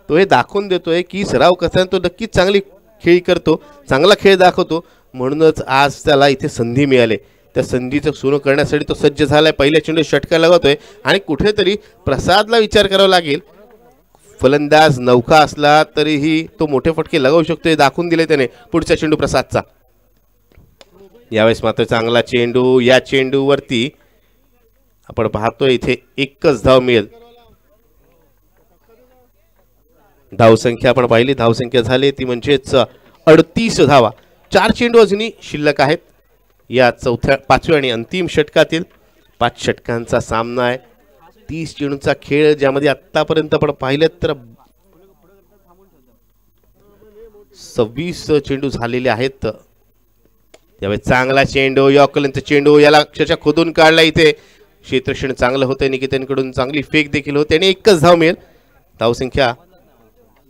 तो हे दाखवून देतोय की सराव कसा तो नक्कीच चांगली खेळ करतो चांगला खेळ दाखवतो म्हणूनच आज त्याला इथे संधी मिळाली त्या संधीचं सोनं करण्यासाठी तो सज्ज झालाय पहिल्या चेंडू षटकार लगावतोय आणि कुठेतरी प्रसादला विचार करावा लागेल फलंदाज नौका असला तरीही तो मोठे फटके लगावू शकतो हे दाखवून दिले त्याने पुढच्या चेंडू प्रसादचा यावेळेस मात्र चांगला चेंडू या चेंडूवरती आपण पाहतोय इथे एकच धाव मिळेल. धावसंख्या आपण पाहिली, धावसंख्या झाली ती म्हणजेच 38 धावा. 4 चेंडू अजूनही शिल्लक आहेत या पाचव्या आणि अंतिम षटकातील. 5 षटकांचा सामना आहे. 30 चेंडूंचा खेळ ज्यामध्ये आतापर्यंत आपण पाहिलं तर 26 चेंडू झालेले आहेत. त्यावेळी चांगला चेंडू, यॉर्करचा चेंडू, याला अक्षरशः खोदून काढला. इथे क्षेत्ररक्षण चांगलं होतं, निकेतनकडून चांगली फेक देखील होते आणि एकच धाव मिळेल. धावसंख्या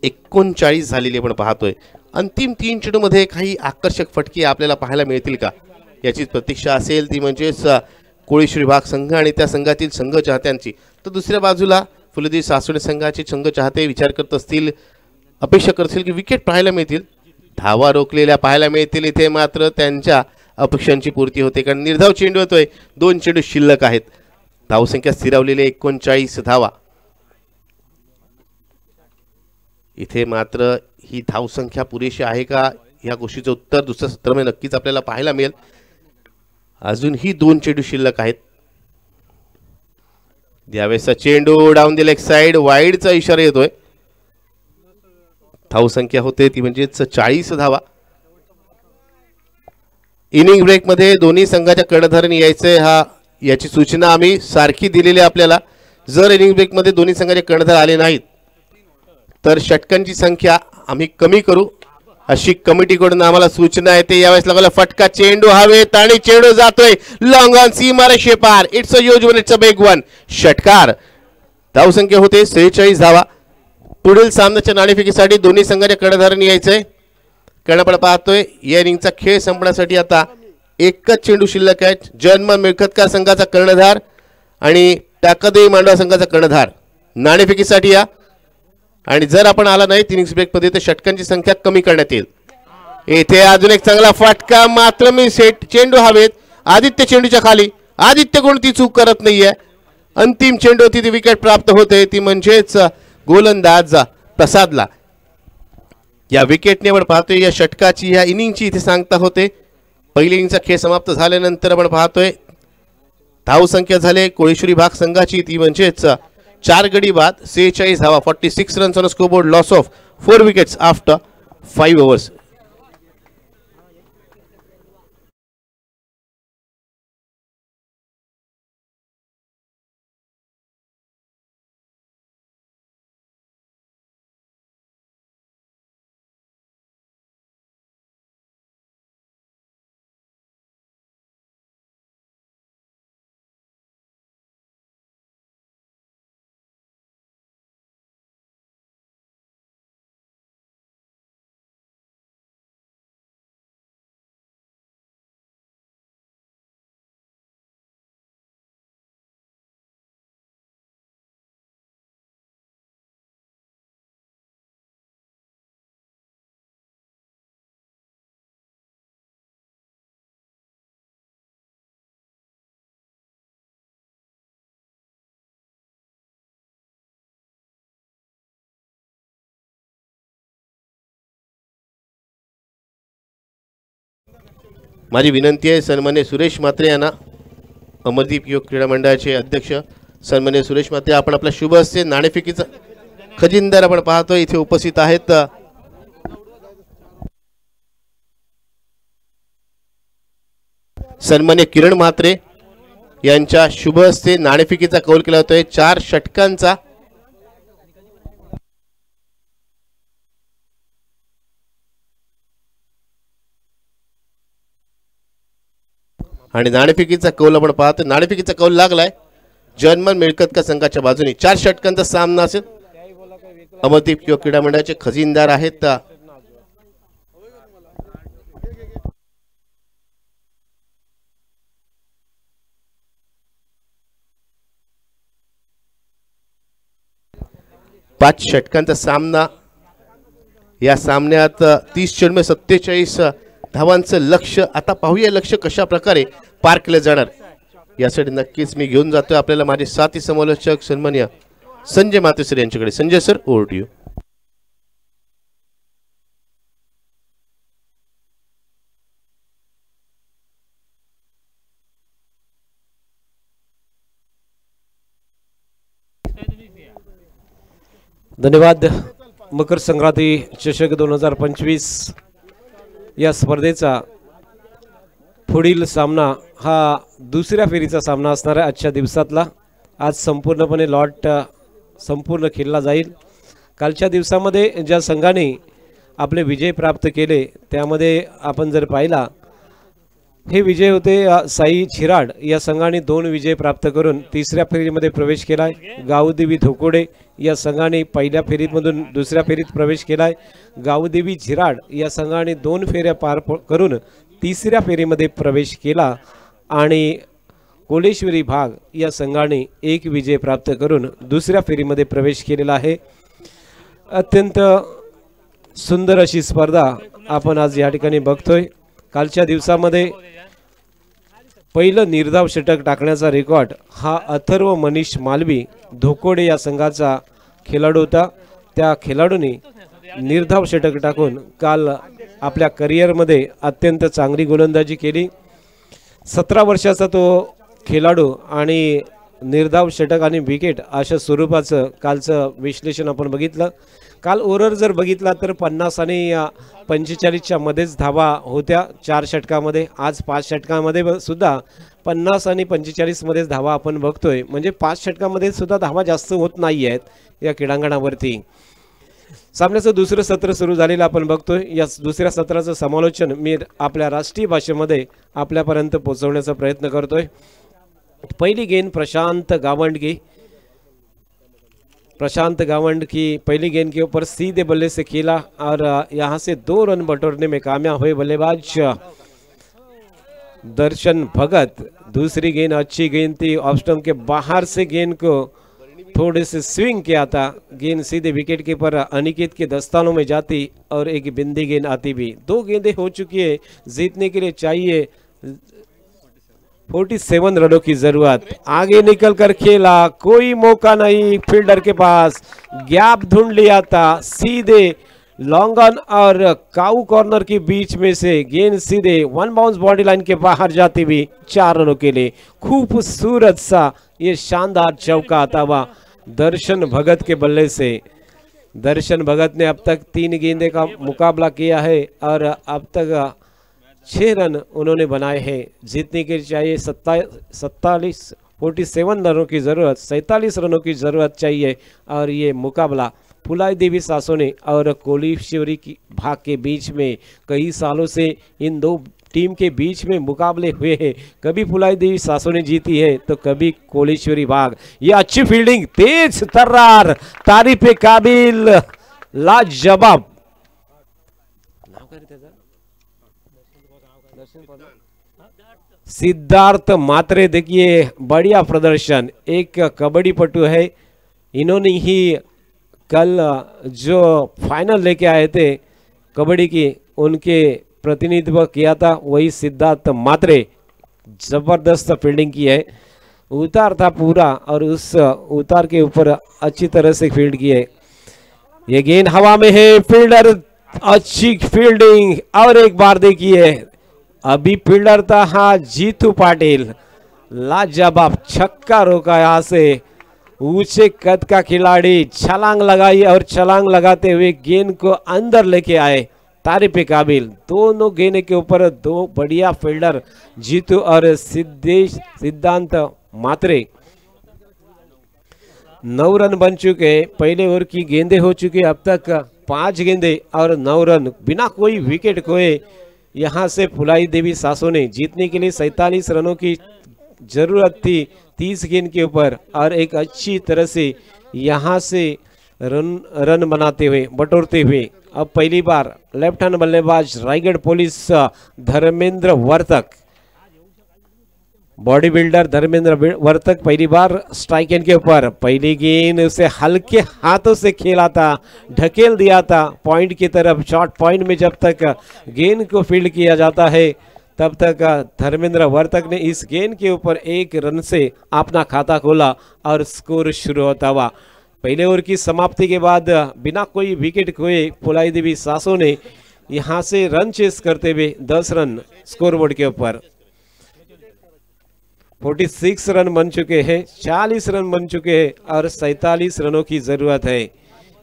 39 झालेली आपण पाहतोय. अंतिम 3 चेंडूमध्ये काही आकर्षक फटके आपल्याला पाहायला मिळतील का याचीच प्रतीक्षा असेल. ती म्हणजेच कोळीश्वरी विभाग संघ आणि त्या संघातील संघ चाहत्यांची. तर दुसऱ्या बाजूला फुलदेवी सासवड संघाचे संघ चाहते विचार करत असतील, अपेक्षा करतील की विकेट पाहायला मिळतील, धावा रोखलेल्या पाहायला मिळतील. इथे मात्र त्यांच्या अपेक्षांची पूर्ती होते कारण निर्धाव चेंडू होतोय. 2 चेंडू शिल्लक आहेत. धावसंख्या स्थिरावलेली 39 धावा. इथे मात्र ही धावसंख्या पुरेशी आहे का या गोष्टीचं उत्तर दुसऱ्या सत्रामध्ये नक्कीच आपल्याला पाहायला मिळेल. अजूनही 2 चेंडू शिल्लक आहेत. यावेळेसचा चेंडू डाऊन द लेग साइड, वाईडचा इशारा येतोय. धावसंख्या होते ती म्हणजेच 40 धावा. इनिंग ब्रेक मध्ये दोन्ही संघाच्या कर्णधारांनी यायचंय याची सूचना आम्ही सारखी दिलेली आपल्याला. जर इनिंग ब्रेक मध्ये दोन्ही संघाचे कर्णधार आले नाहीत तर षटकांची संख्या आम्ही कमी करू अशी कमिटीकडून आम्हाला सूचना येते. यावेळेस लागला फटका, चेंडू हवेत आणि चेंडू जातोय लॉंग ऑन सीमारेषे पार. It's a huge one, it's a big one. षटकार. धावसंख्या होते 46 धावा. पुढील सामन्याच्या नाणेफेकीसाठी दोन्ही संघाच्या कर्णधारांनी यायचंय. कारण आपण पाहतोय या इनिंगचा खेळ संपण्यासाठी आता एकच चेंडू शिल्लक आहे. जर्मन मिळकतकार संघाचा कर्णधार आणि टाकादेवी मांडवा संघाचा कर्णधार नाणेफेकीसाठी या. आणि जर आपण आला नाही इनिंग्स ब्रेक मध्ये तर षटकांची संख्या कमी करण्यात येईल. येथे अजून एक चांगला फटका, मात्र मी सेट, चेंडू हवेत. आदित्य चेंडूच्या खाली. आदित्य कोणती चूक करत नाहीये. अंतिम चेंडू ती विकेट प्राप्त होते ती म्हणजेच गोलंदाज प्रसादला. या विकेटने आपण पाहतोय या षटकाची या इनिंगची इथे सांगता होते. पहिली इनिंगचा खेळ समाप्त झाल्यानंतर आपण पाहतोय धावसंख्या झाले कोळीश्वरी भाग संघाची ती म्हणजेच 4 गडी बाद 46 धावा. 46 runs on scoreboard. Loss of 4 wickets after 5 overs. माझी विनंती आहे सन्मान्य सुरेश म्हात्रे यांना, अमरदीप योग क्रीडा मंडळाचे अध्यक्ष सन्मान्य सुरेश म्हात्रे, आपण आपल्या शुभ हस्ते नाणेफेकीचा खजिनदार आपण पाहतो इथे उपस्थित आहेत. सन्मान्य किरण म्हात्रे यांच्या शुभ हस्ते नाणेफेकीचा कौल केला होतोय 4 षटकांचा. आणि नाणेफेकीचा कौल आपण पाहतो. नाणेफेकीचा कौल लागलाय जर्मन मिळकतकार संघाच्या बाजूने. 4 षटकांचा सामना असेल. अमरदीप योग क्रीडा मंडळाचे खजिनदार आहेत पाच षटकांचा सामना. या सामन्यात 30 चेंडूमध्ये 47 धावांचं लक्ष्य. आता पाहूया लक्ष्य कशा प्रकारे पार केलं जाणार यासाठी नक्कीच मी घेऊन जातोय आपल्याला माझे साथी समालोचक सन्मान्य संजय माते सर यांच्याकडे. Sanjay sir, over to you. धन्यवाद। मकर संक्रांती चषक 2025 या स्पर्धेचा पुढील सामना हा दुसऱ्या फेरीचा सामना असणार आहे आजच्या दिवसातला। आज संपूर्णपणे लॉट संपूर्ण खेळला जाईल। कालच्या दिवसामध्ये ज्या संघाने आपले विजय प्राप्त केले त्यामध्ये आपण जर पाहिला हे विजय होते साई छिराड या संघाने 2 विजय प्राप्त करून तिसऱ्या फेरीमध्ये प्रवेश केलाय। गावदेवी धोकोडे या संघाने पहिल्या फेरीमधून दुसऱ्या फेरीत प्रवेश केलाय। गावदेवी झिराड या संघाने 2 फेऱ्या पार करून तिसऱ्या फेरीमध्ये प्रवेश केला आणि कोलेश्वरी भाग या संघाने 1 विजय प्राप्त करून दुसऱ्या फेरीमध्ये प्रवेश केलेला आहे। अत्यंत सुंदर अशी स्पर्धा आपण आज या ठिकाणी बघतोय। कालच्या दिवसामध्ये पहिलं निर्धाव षटक टाकण्याचा रेकॉर्ड हा अथर्व मनीष मालवी धोकोडे या संघाचा खेळाडू होता। त्या खेळाडूने निर्धाव षटक टाकून काल आपल्या करिअरमध्ये अत्यंत चांगली गोलंदाजी केली। 17 वर्षाचा तो खेळाडू आणि निर्धाव षटक आणि विकेट अशा स्वरूपाचं कालचं विश्लेषण आपण बघितलं। काल ओव्हर जर बघितला तर 50 आणि 45च्या मध्येच धावा होत्या 4 षटकामध्ये। आज 5 षटकामध्ये सुद्धा 50 आणि 45 मध्येच धावा आपण बघतोय, म्हणजे 5 षटकामध्ये सुद्धा धावा जास्त होत नाही आहेत या क्रीडांगणावरती। सामन्याचं दुसरं सत्र सुरू झालेलं आपण बघतोय। या दुसऱ्या सत्राचं समालोचन मी आपल्या राष्ट्रीय भाषेमध्ये आपल्यापर्यंत पोहोचवण्याचा प्रयत्न करतोय। पहली गेंद प्रशांत गावंड की पहली गेंद के ऊपर सीधे बल्ले से खेला और यहां से 2 रन बटोरने में कामयाब हुए बल्लेबाज दर्शन भगत। दूसरी गेंद अच्छी गेंद थी, ऑफ स्टंप के बाहर से गेंद को थोड़े से स्विंग किया था, गेंद सीधे विकेट कीपर अनिकेत के दस्तानों में जाती और एक बिंदी गेंद आती भी। 2 गेंदें हो चुकी है, जीतने के लिए चाहिए 47 रनों की जरूरत। आगे निकल कर खेला, कोई मौका नहीं, फील्डर के पास गैप ढूंढ लिया था, सीधे लॉन्ग ऑन और काऊ कॉर्नर के बीच में से गेंद सीधे 1 बाउंस बॉडी लाइन के बाहर जाती हुई 4 रनों के लिए। खूबसूरत सा ये शानदार चौका आता हुआ दर्शन भगत के बल्ले से। दर्शन भगत ने अब तक 3 गेंदे का मुकाबला किया है और अब तक 6 रन उन्होंने बनाए हैं। जीतने के लिए चाहिए 47 रनों की ज़रूरत, 47 रनों की ज़रूरत चाहिए। और ये मुकाबला फुलाई देवी सासोने और कोलेश्वरी की भाग के बीच में कई सालों से इन 2 टीम के बीच में मुकाबले हुए हैं। कभी फुलाई देवी सासोने जीती है तो कभी कोलेश्वरी भाग। ये अच्छी फील्डिंग, तेज तर्रार, तारीफ काबिल, लाजवाब। सिद्धार्थ मात्रे, देखिए बढ़िया प्रदर्शन, एक कबड्डी पटु है। इन्होंने ही कल जो फाइनल लेके आए थे कबड्डी की, उनके प्रतिनिधित्व किया था वही सिद्धार्थ मात्रे। जबरदस्त फील्डिंग की है, उतार था पूरा और उस उतार के ऊपर अच्छी तरह से फील्ड की है। ये गेंद हवा में है, फील्डर अच्छी फील्डिंग। और एक बार देखिए अभी फील्डर था हाँ जीतू पाटिल, लाजवाब छक्का रोका। यहाँ से ऊंचे कद का खिलाड़ी छलांग लगाई और छलांग लगाते हुए गेंद को अंदर लेके आए, तारीफ काबिल। दोनों गेंद के ऊपर 2 बढ़िया फील्डर जीतू और सिद्धांत मात्रे। 9 रन बन चुके, पहले ओवर की गेंदें हो चुकी, अब तक 5 गेंदें और 9 रन बिना कोई विकेट खोए। यहाँ से फुलाई देवी सासोने जीतने के लिए 47 रनों की जरूरत थी 30 गेंद के ऊपर और एक अच्छी तरह से यहाँ से रन बनाते हुए बटोरते हुए। अब पहली बार लेफ्ट हैंड बल्लेबाज Raigarh police Dharmendra Vartak, body builder Dharmendra Vartak पहली बार स्ट्राइक एंड के ऊपर। पहली गेंद उसे हल्के हाथों से खेला था, ढकेल दिया था पॉइंट की तरफ। शॉर्ट पॉइंट में जब तक गेंद को फील्ड किया जाता है तब तक धर्मेंद्र वर्तक ने इस गेंद के ऊपर 1 रन से अपना खाता खोला और स्कोर शुरू होता हुआ। पहले ओवर की समाप्ति के बाद बिना कोई विकेट खोए फुलाई देवी सासों ने यहाँ से रन चेस करते हुए 10 रन स्कोरबोर्ड के ऊपर। 46 रन बन चुके हैं, 40 रन बन चुके हैं और 47 रनों की जरूरत है।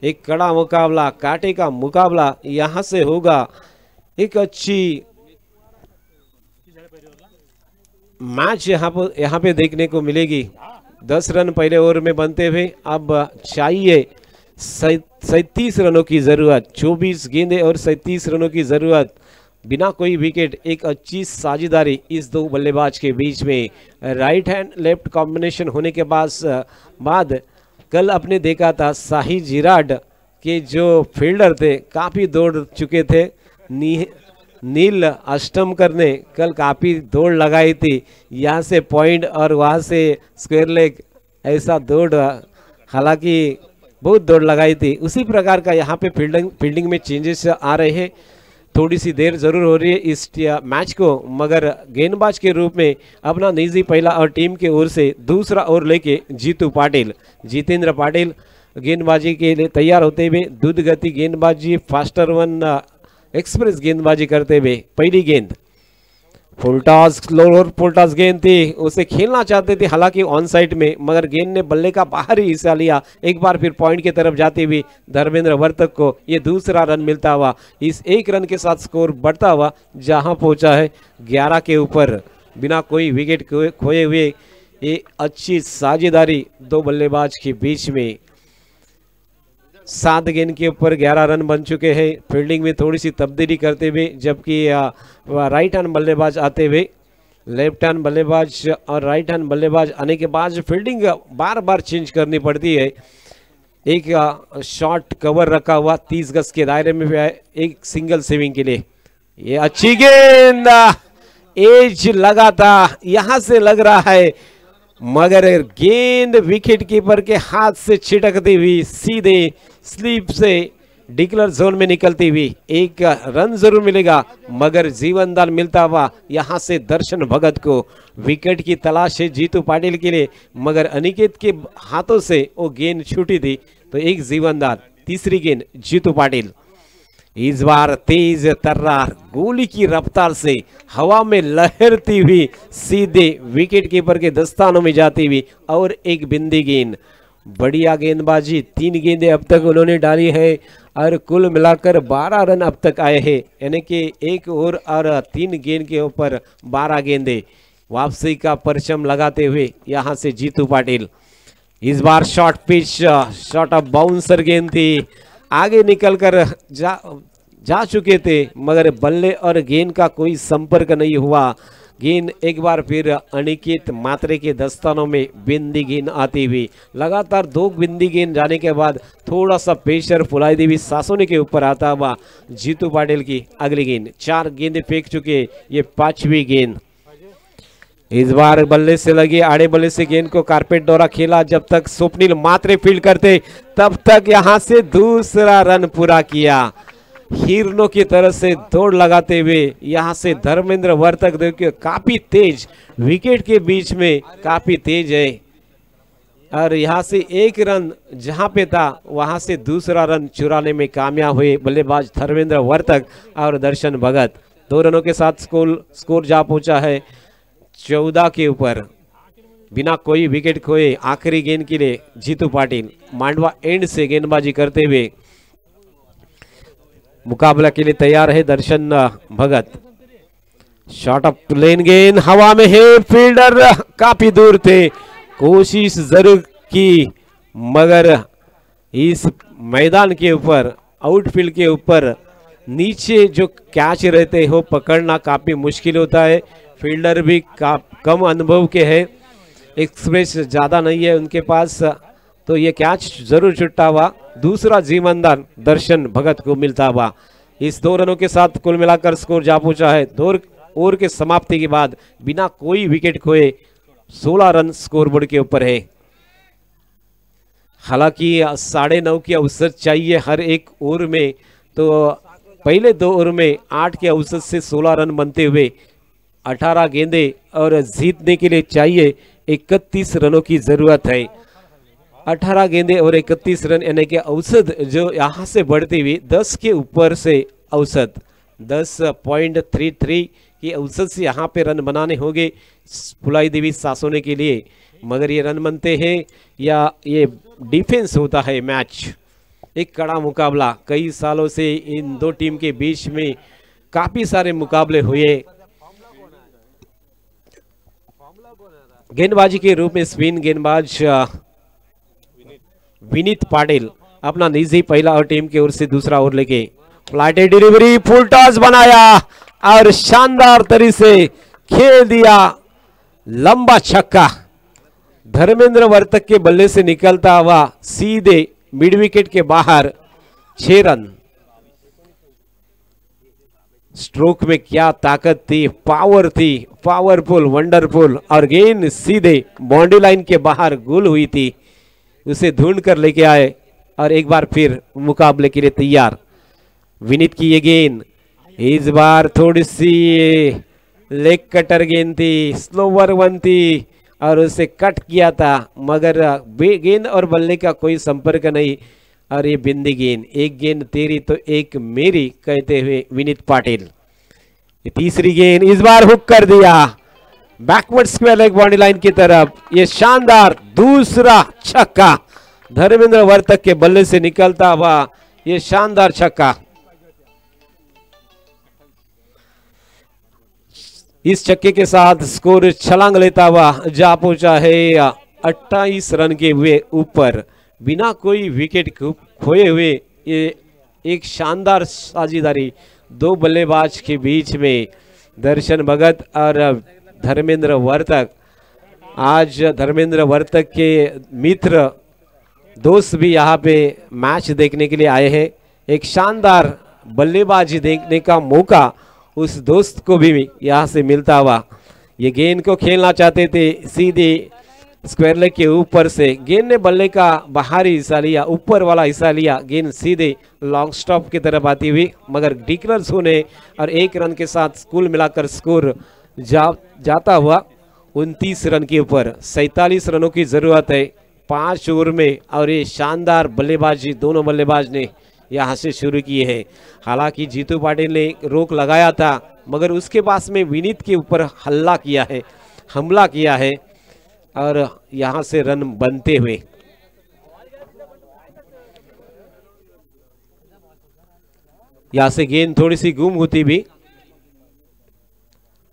एक कड़ा मुकाबला, कांटे का मुकाबला यहां से होगा। एक अच्छी मैच यहाँ पे देखने को मिलेगी। 10 रन पहले ओवर में बनते हुए अब चाहिए 37 रनों की जरूरत। 24 गेंदें और 37 रनों की जरूरत, बिना कोई विकेट। एक अच्छी साझेदारी इस दो बल्लेबाज के बीच में, राइट हैंड लेफ्ट कॉम्बिनेशन होने के बाद कल आपने देखा था शाही जिराड के जो फील्डर थे काफ़ी दौड़ चुके थे। नील अष्टमकर ने कल काफ़ी दौड़ लगाई थी, यहाँ से पॉइंट और वहाँ से स्क्वायर लेग, ऐसा दौड़, हालांकि बहुत दौड़ लगाई थी। उसी प्रकार का यहाँ पे फील्डिंग में चेंजेस आ रहे हैं। थोड़ी सी देर जरूर हो रही है इस मैच को, मगर गेंदबाज के रूप में अपना निजी पहला और टीम के ओर से दूसरा ओवर लेके जितेंद्र पाटिल गेंदबाजी के लिए तैयार होते हुए, दूध गति गेंदबाजी, फास्टर वन एक्सप्रेस गेंदबाजी करते हुए। पहली गेंद फुलटॉस, स्लोअर फुलटॉस गेंद थी, उसे खेलना चाहते थे हालांकि ऑन साइड में, मगर गेंद ने बल्ले का बाहरी हिस्सा लिया। एक बार फिर पॉइंट की तरफ जाते हुए धर्मेंद्र वर्तक को ये दूसरा रन मिलता हुआ, इस एक रन के साथ स्कोर बढ़ता हुआ जहां पहुंचा है 11 के ऊपर, बिना कोई विकेट खोए हुए। ये अच्छी साझेदारी दो बल्लेबाज के बीच में। 7 गेंद के ऊपर 11 रन बन चुके हैं। फील्डिंग में थोड़ी सी तब्दीली करते हुए, जबकि राइट हैंड बल्लेबाज आते हुए, लेफ्ट हैंड बल्लेबाज और राइट हैंड बल्लेबाज आने के बाद फील्डिंग बार बार चेंज करनी पड़ती है। एक शॉर्ट कवर रखा हुआ 30 गज के दायरे में है, एक सिंगल सेविंग के लिए। ये अच्छी गेंद, एज लगा था, यहां से लग रहा है, मगर गेंद विकेट कीपर के हाथ से छिटकती हुई सीधे स्लीप से डिक्लेयर जोन में निकलती हुई एक रन जरूर मिलेगा, मगर जीवनदान मिलता हुआ यहां से दर्शन भगत को। विकेट की तलाश है जीतू पाटिल के लिए, मगर अनिकेत के हाथों से वो गेंद छूटी थी, तो एक जीवनदान। तीसरी गेंद जीतू पाटिल, इस बार तेज तर्रार गोली की रफ्तार से हवा में लहरती हुई सीधे विकेट कीपर के दस्तानों में जाती हुई, और एक बिंदी गेंद। बढ़िया गेंदबाजी, 3 गेंदें अब तक उन्होंने डाली है और कुल मिलाकर 12 रन अब तक आए हैं, यानी कि 1 ओवर और 3 गेंद के ऊपर 12 गेंदें। वापसी का परचम लगाते हुए यहां से जीतू पाटिल। इस बार short pitch, short of bouncer गेंद थी, आगे निकलकर जा चुके थे, मगर बल्ले और गेंद का कोई संपर्क नहीं हुआ। गेंद एक बार फिर अनिकेत मात्रे के दस्तानों में बिंदी गेंद आती हुई, लगातार 2 बिंदी गेंद जाने के बाद थोड़ा सा प्रेशर फुलाई देवी सासोने के ऊपर आता हुआ जीतू पाटिल की अगली गेंद। 4 गेंदें फेंक चुके, ये 5वीं गेंद। इस बार बल्ले से लगी, आड़े बल्ले से गेंद को कारपेट द्वारा खेला, जब तक स्वप्निल मात्रे फील्ड करते तब तक यहां से दूसरा रन पूरा किया। हिरनों की तरह से दौड़ लगाते हुए यहां से धर्मेंद्र वर्तक देखिए काफी तेज, विकेट के बीच में काफी तेज है, और यहां से 1 रन जहां पे था वहां से दूसरा रन चुराने में कामयाब हुए बल्लेबाज धर्मेंद्र वर्तक और दर्शन भगत। 2 रनों के साथ स्कोर जा पहुंचा है 14 के ऊपर, बिना कोई विकेट खोए। आखिरी गेंद के लिए जीतू पाटिल मांडवा एंड से गेंदबाजी करते हुए मुकाबला के लिए तैयार है दर्शन भगत। शॉट ऑफ प्लेन गेंद हवा में है, फील्डर काफी दूर थे, कोशिश जरूर की, मगर इस मैदान के ऊपर, आउटफील्ड के ऊपर नीचे जो कैच रहते हो पकड़ना काफी मुश्किल होता है। फील्डर भी कम अनुभव के हैं, एक्सप्रेस ज़्यादा नहीं है उनके पास, तो ये कैच जरूर छुट्टा हुआ। दूसरा जीवनदान दर्शन भगत को मिलता हुआ। इस 2 रनों के साथ कुल मिलाकर स्कोर जा पहुंचा है 2 ओवर के समाप्ति के बाद बिना कोई विकेट खोए 16 रन स्कोरबोर्ड के ऊपर है। हालांकि 9.5 की औसत चाहिए हर एक ओवर में, तो पहले 2 ओवर में 8 के औसत से 16 रन बनते हुए 18 गेंदें, और जीतने के लिए चाहिए 31 रनों की जरूरत है। 18 गेंदें और 31 रन, यानी कि औसत जो यहाँ से बढ़ती हुई 10 के ऊपर से औसत 10.33 की औसत से यहाँ पे रन बनाने होंगे फुलाई देवी सासोने के लिए, मगर ये रन बनते हैं या ये डिफेंस होता है मैच। एक कड़ा मुकाबला, कई सालों से इन दो टीम के बीच में काफी सारे मुकाबले हुए। गेंदबाजी के रूप में स्पिन गेंदबाज विनीत पाटिल अपना निजी पहला और टीम की ओर से दूसरा ओवर लेके फ्लाइटेड डिलीवरी, फुल टॉस बनाया और शानदार तरीके से खेल दिया लंबा छक्का। धर्मेंद्र वर्तक के बल्ले से निकलता हुआ सीधे मिड विकेट के बाहर 6 रन। स्ट्रोक में क्या ताकत थी, पावर थी, पावरफुल, वंडरफुल, और गेंद सीधे बाउंड्री लाइन के बाहर गोल हुई थी, उसे ढूंढ कर लेके आए और एक बार फिर मुकाबले के लिए तैयार। विनीत की ये गेंद इस बार थोड़ी सी लेग कटर गेंद थी, स्लोवर वन थी और उसे कट किया था, मगर गेंद और बल्ले का कोई संपर्क नहीं। और ये बिंदी गेंद, एक गेंद तेरी तो एक मेरी कहते हुए विनीत पाटिल। ये तीसरी गेंद इस बार हुक कर दिया backward square leg boundary line की तरफ। ये शानदार दूसरा छक्का, धर्मेंद्र वर्तक के बल्ले से निकलता हुआ ये शानदार छक्का। इस छक्के के साथ स्कोर छलांग लेता हुआ जा पहुंचा है 28 रन के हुए ऊपर, बिना कोई विकेट खोए हुए। ये एक शानदार साझेदारी दो बल्लेबाज के बीच में, दर्शन भगत और धर्मेंद्र वर्तक। आज धर्मेंद्र वर्तक के मित्र दोस्त भी यहाँ पे मैच देखने के लिए आए हैं। एक शानदार बल्लेबाजी देखने का मौका उस दोस्त को भी यहाँ से मिलता हुआ। ये गेंद को खेलना चाहते थे सीधे स्क्वायर लेग के ऊपर से, गेंद ने बल्ले का बाहरी हिस्सा लिया, ऊपर वाला हिस्सा लिया, गेंद सीधे लॉन्ग स्टॉप की तरफ आती हुई, मगर डिक्लेयर्स होने और 1 रन के साथ कुल मिलाकर स्कोर जाता हुआ 29 रन के ऊपर। 47 रनों की जरूरत है 5 ओवर में, और ये शानदार बल्लेबाजी दोनों बल्लेबाज ने यहाँ से शुरू किए हैं। हालांकि जीतू पाटिल ने रोक लगाया था, मगर उसके पास में विनीत के ऊपर हमला किया है और यहाँ से रन बनते हुए। यहाँ से गेंद थोड़ी सी गुम होती भी,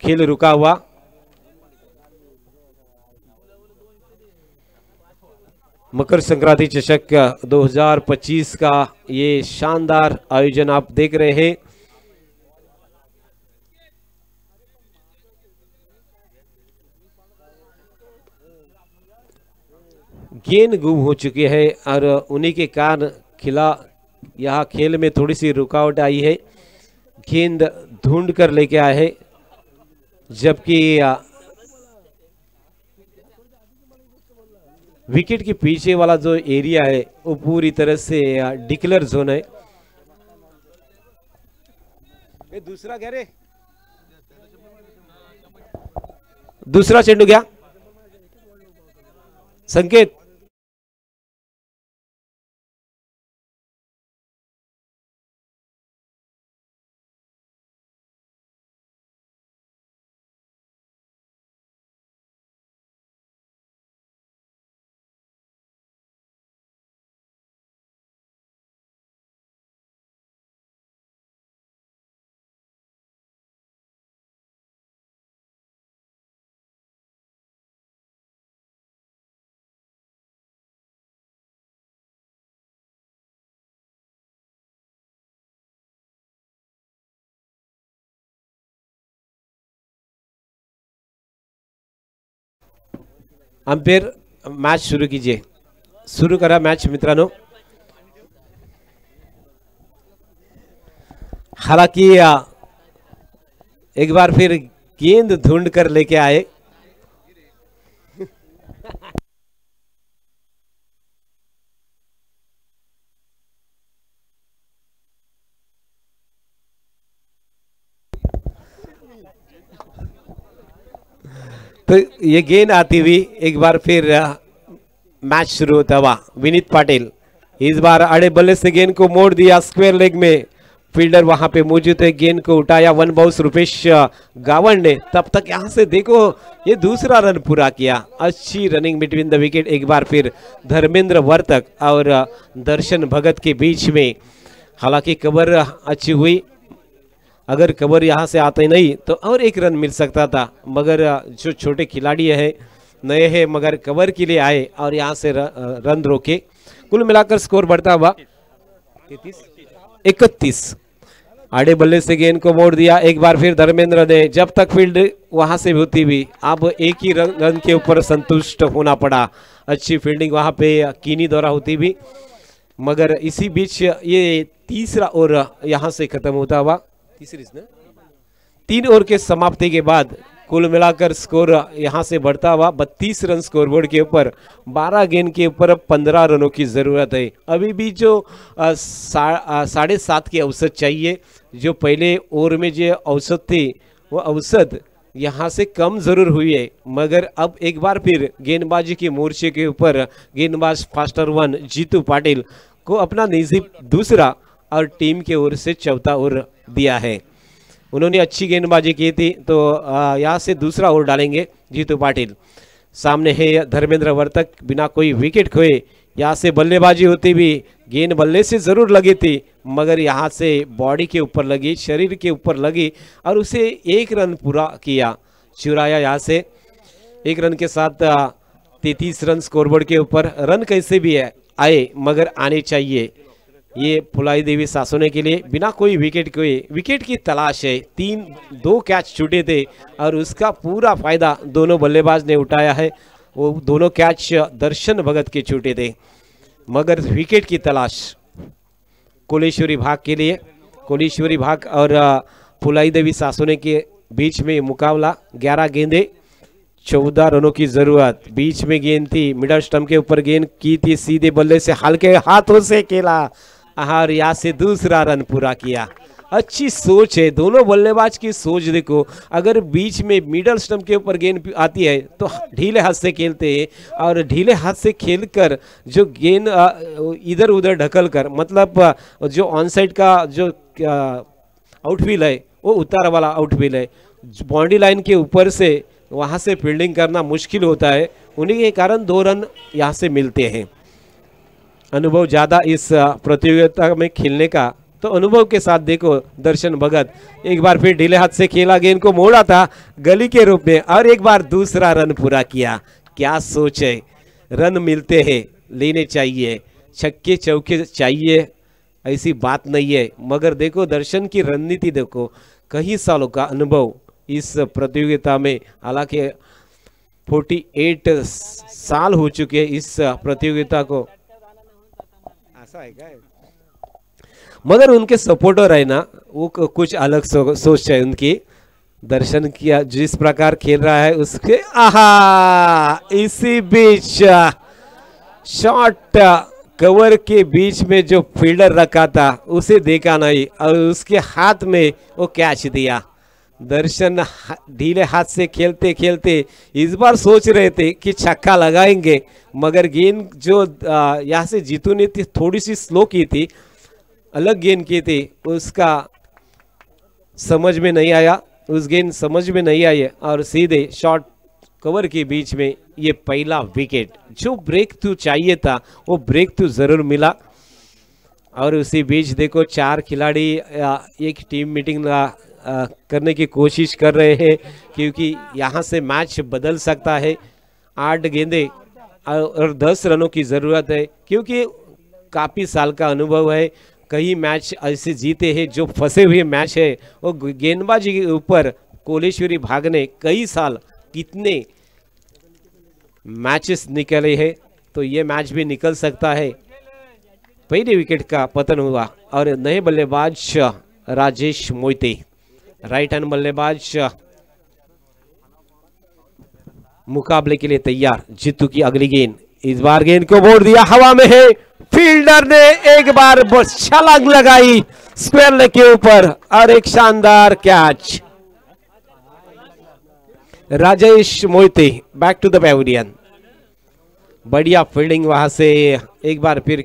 खेल रुका हुआ। मकर संक्रांति चषक 2025 का ये शानदार आयोजन आप देख रहे हैं। गेंद गुम हो चुकी है और उन्हीं के कारण यहाँ खेल में थोड़ी सी रुकावट आई है। गेंद ढूंढ कर लेके आए हैं, जबकि विकेट के पीछे वाला जो एरिया है वो पूरी तरह से डिक्लेयर जोन है। दूसरा क्या रे, दूसरा चेंडू गया संकेत। अंपायर मैच शुरू कीजिए। शुरू करा मैच मित्रांनो। हालांकि एक बार फिर गेंद ढूंढ कर लेके आए। तो ये गेंद आती हुई एक बार फिर मैच शुरू होता हुआ। विनीत पाटिल इस बार अड़े बल्ले से गेंद को मोड़ दिया स्क्वायर लेग में, फील्डर वहां पे मौजूद है। गेंद को उठाया वन बाउंस रुपेश गावड़ ने, तब तक यहां से देखो ये दूसरा रन पूरा किया। अच्छी रनिंग बिटवीन द विकेट। एक बार फिर धर्मेंद्र वर्तक और दर्शन भगत के बीच में, हालांकि कवर अच्छी हुई, अगर कवर यहां से आते नहीं तो और एक रन मिल सकता था, मगर जो छोटे खिलाड़ी है, नए हैं, मगर कवर के लिए आए और यहां से रन रोके। कुल मिलाकर स्कोर बढ़ता हुआ 31। आड़े बल्ले से गेंद को मोड़ दिया। एक बार फिर धर्मेंद्र ने, जब तक फील्ड वहां से होती हुई, अब एक ही रन के ऊपर संतुष्ट होना पड़ा। अच्छी फील्डिंग वहां पे कीनी द्वारा होती हुई, मगर इसी बीच ये तीसरा ओवर यहां से खत्म होता हुआ। 3 ओवर के समाप्ति के बाद कुल मिलाकर स्कोर यहां से बढ़ता हुआ 32 रन स्कोरबोर्ड के ऊपर। 12 गेंद के ऊपर 15 रनों की जरूरत है। अभी भी जो 7.5 की औसत चाहिए, जो पहले ओवर में जो औसत थी वो औसत यहां से कम जरूर हुई है, मगर अब एक बार फिर गेंदबाजी के मोर्चे के ऊपर गेंदबाज फास्टर 1 जीतू पाटिल को अपना निजी दूसरा और टीम के ओर से चौथा ओवर दिया है। उन्होंने अच्छी गेंदबाजी की थी, तो यहाँ से दूसरा ओवर डालेंगे जीतू पाटिल। सामने है धर्मेंद्र वर्तक, बिना कोई विकेट खोए यहाँ से बल्लेबाजी होती भी, गेंद बल्ले से जरूर लगी थी, मगर यहाँ से बॉडी के ऊपर लगी, शरीर के ऊपर लगी और उसे एक रन पूरा किया, चुराया। यहाँ से एक रन के साथ 33 रन स्कोरबोर्ड के ऊपर। रन कैसे भी है आए, मगर आने चाहिए। ये फुलाई देवी सासोने के लिए बिना कोई विकेट के विकेट की तलाश है। 2 कैच छूटे थे और उसका पूरा फायदा दोनों बल्लेबाज ने उठाया है। वो दोनों कैच दर्शन भगत के छूटे थे, मगर विकेट की तलाश कोलेश्वरी भाग के लिए। कोलेश्वरी भाग और फुलाई देवी सासोने के बीच में मुकाबला। 11 गेंदे 14 रनों की जरूरत। बीच में गेंद थी, मिडल स्टंप के ऊपर गेंद की थी, सीधे बल्ले से हल्के हाथों से खेला और यहाँ से दूसरा रन पूरा किया। अच्छी सोच है, दोनों बल्लेबाज की सोच देखो। अगर बीच में मिडल स्टंप के ऊपर गेंद आती है तो ढीले हाथ से खेलते हैं, और ढीले हाथ से खेलकर जो गेंद इधर उधर ढकल कर, मतलब जो ऑन साइड का जो आउटफील्ड है वो उतार वाला आउटफील्ड है, बाउंड्री लाइन के ऊपर से वहाँ से फील्डिंग करना मुश्किल होता है। उन्हीं के कारण 2 रन यहाँ से मिलते हैं। अनुभव ज़्यादा इस प्रतियोगिता में खेलने का, तो अनुभव के साथ देखो दर्शन भगत एक बार फिर ढीले हाथ से खेला, गेंद को मोड़ा था गली के रूप में और एक बार दूसरा रन पूरा किया। क्या सोच है, रन मिलते हैं, लेने चाहिए, छक्के चौके चाहिए, ऐसी बात नहीं है। मगर देखो दर्शन की रणनीति देखो, कई सालों का अनुभव इस प्रतियोगिता में, हालांकि 48 साल हो चुके इस प्रतियोगिता को, ऐसा है क्या? मगर उनके सपोर्टर है ना, वो कुछ अलग सोच है उनकी। दर्शन किया जिस प्रकार खेल रहा है उसके, आहा, इसी बीच शॉट कवर के बीच में जो फील्डर रखा था उसे देखा नहीं और उसके हाथ में वो कैच दिया। दर्शन ढीले हाथ से खेलते खेलते इस बार सोच रहे थे कि छक्का लगाएंगे, मगर गेंद जो यहाँ से जीतू ने थोड़ी सी स्लो की थी, अलग गेंद की थी, उसका समझ में नहीं आया, उस गेंद समझ में नहीं आई और सीधे शॉट कवर के बीच में ये पहला विकेट। जो ब्रेक थ्रू चाहिए था वो ब्रेक थ्रू जरूर मिला। और उसी बीच देखो 4 खिलाड़ी एक टीम मीटिंग करने की कोशिश कर रहे हैं, क्योंकि यहाँ से मैच बदल सकता है। 8 गेंदे और 10 रनों की ज़रूरत है, क्योंकि काफ़ी साल का अनुभव है। कई मैच ऐसे जीते हैं जो फंसे हुए मैच है, वो गेंदबाजी के ऊपर कोलेश्वरी भाग ने कई साल कितने मैचेस निकले हैं, तो ये मैच भी निकल सकता है। पहले विकेट का पतन हुआ और नए बल्लेबाज राजेश मोहिते, राइट हैंड बल्लेबाज मुकाबले के लिए तैयार। जीतू की अगली गेंद, इस बार गेंद को मोड़ दिया, हवा में है, फील्डर ने एक बार छलांग लगाई स्क्वायर लेग के ऊपर और एक शानदार catch. Rajesh Mohite back to the pavilion. बढ़िया फील्डिंग वहां से। एक बार फिर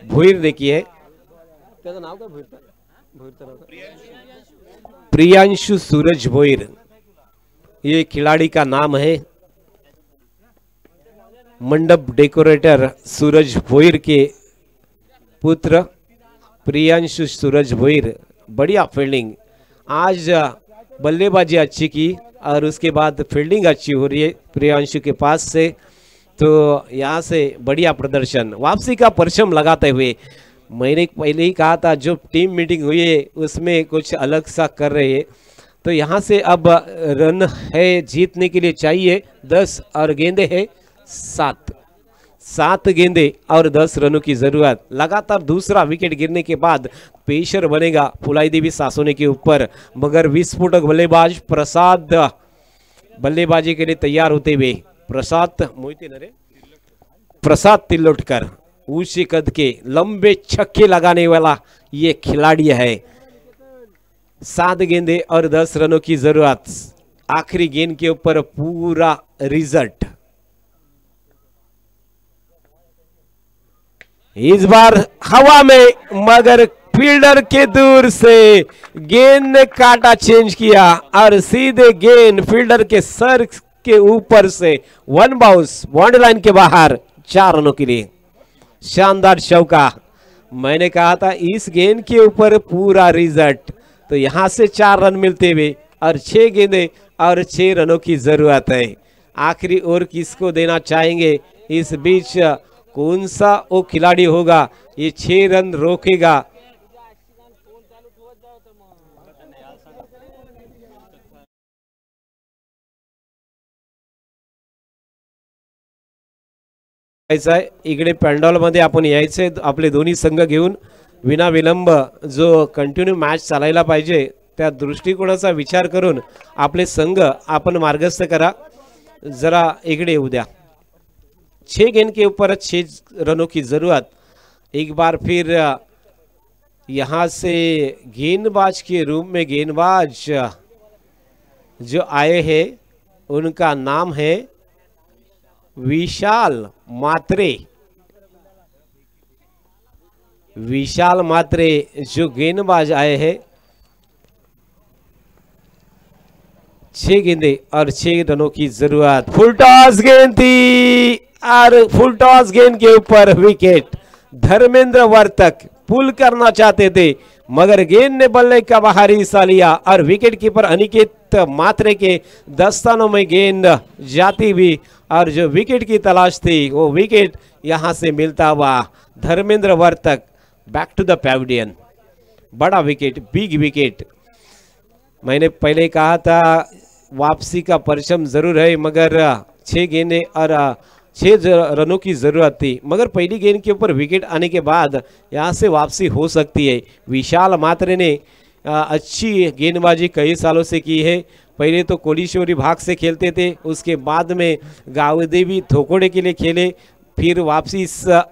भुईर देखिए, क्या नाम का भुईर था? प्रियांशु सूरज भोईर, ये खिलाड़ी का नाम है। मंडप डेकोरेटर सूरज भोईर के पुत्र प्रियांशु सूरज भोईर, बढ़िया फील्डिंग। आज बल्लेबाजी अच्छी की और उसके बाद फील्डिंग अच्छी हो रही है प्रियांशु के पास से, तो यहाँ से बढ़िया प्रदर्शन। वापसी का परचम लगाते हुए, मैंने पहले ही कहा था जो टीम मीटिंग हुई है उसमें कुछ अलग सा कर रहे हैं, तो यहाँ से अब रन है जीतने के लिए चाहिए 10 और गेंदे है 7 गेंदे और 10 रनों की जरूरत। लगातार दूसरा विकेट गिरने के बाद पेशर बनेगा फुलाई देवी सासोने के ऊपर, मगर विस्फोटक बल्लेबाज प्रसाद बल्लेबाजी के लिए तैयार होते हुए। प्रसाद तिलोटकर ऊंचे कद के लंबे छक्के लगाने वाला ये खिलाड़ी है। 7 गेंदे और 10 रनों की जरूरत। आखिरी गेंद के ऊपर पूरा रिजल्ट। इस बार हवा में, मगर फील्डर के दूर से गेंद ने काटा चेंज किया और सीधे गेंद फील्डर के सर के ऊपर से 1 बाउंस बाउंड्री लाइन के बाहर 4 रनों के लिए। शानदार चौका। मैंने कहा था इस गेंद के ऊपर पूरा रिजल्ट, तो यहां से 4 रन मिलते हुए और 6 गेंदे और 6 रनों की जरूरत है। आखिरी ओवर किसको देना चाहेंगे? इस बीच कौन सा वो खिलाड़ी होगा ये 6 रन रोकेगा? ऐसा आहे, इकडे पॅन्डॉल मध्ये आपण यायचे आपले दोन्ही संघ घेऊन विना विलंब जो कंटिन्यू मॅच चालायला पाहिजे त्या दृष्टिकोनाचा विचार करून आपले संघ आपण मार्गस्थ करा। जरा इकडे येऊ द्या। 6 गेंद के ऊपर 6 रनों की जरूरत। एक बार फिर यहाँ से गेंदबाज के रूप में गेंदबाज जो आए हैं उनका नाम है विशाल मात्रे। विशाल मात्रे जो गेंदबाज आए हैं, 6 गेंदे और 6 रनों की जरूरत। फुल टॉस गेंद थी और फुल टॉस गेंद के ऊपर विकेट। धर्मेंद्र वर्तक पुल करना चाहते थे मगर गेंद ने बल्ले का बाहरी हिस्सा लिया और विकेट कीपर अनिकेत मात्रे के दस्तानों में गेंद जाती हुई और जो विकेट की तलाश थी वो विकेट यहां से मिलता हुआ। Dharmendra Vartak back to the pavilion. बड़ा विकेट, बिग विकेट। मैंने पहले कहा था वापसी का परचम जरूर है मगर 6 गेंदे और 6 रनों की जरूरत थी, मगर पहली गेंद के ऊपर विकेट आने के बाद यहां से वापसी हो सकती है। विशाल मात्रे ने अच्छी गेंदबाजी कई सालों से की है। पहले तो कोलीश्वरी भाग से खेलते थे, उसके बाद में गावदेवी थोकोड़े के लिए खेले, फिर वापसी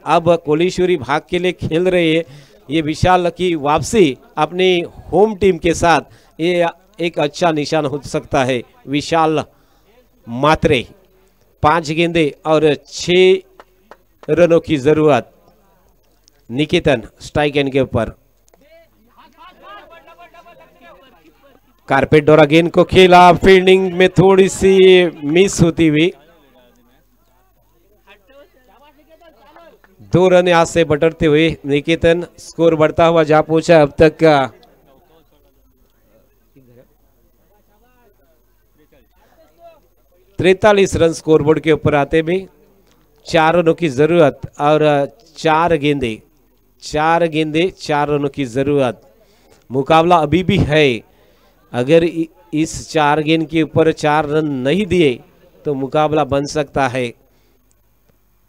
अब कोलीश्वरी भाग के लिए खेल रहे हैं। ये विशाल की वापसी अपनी होम टीम के साथ ये एक अच्छा निशान हो सकता है। विशाल मात्रे 5 गेंदे और 6 रनों की जरूरत। निकेतन स्ट्राइक एंड के ऊपर कारपेट डोरा गेंद को खेला, फील्डिंग में थोड़ी सी मिस होती हुई। 2 रन यहाँ से बटरते हुए निकेतन स्कोर बढ़ता हुआ जा पहुंचा अब तक का 43 रन स्कोरबोर्ड के ऊपर आते भी 4 रनों की जरूरत और 4 गेंदे 4 रनों की जरूरत। मुकाबला अभी भी है। अगर इस 4 गेंद के ऊपर 4 रन नहीं दिए तो मुकाबला बन सकता है,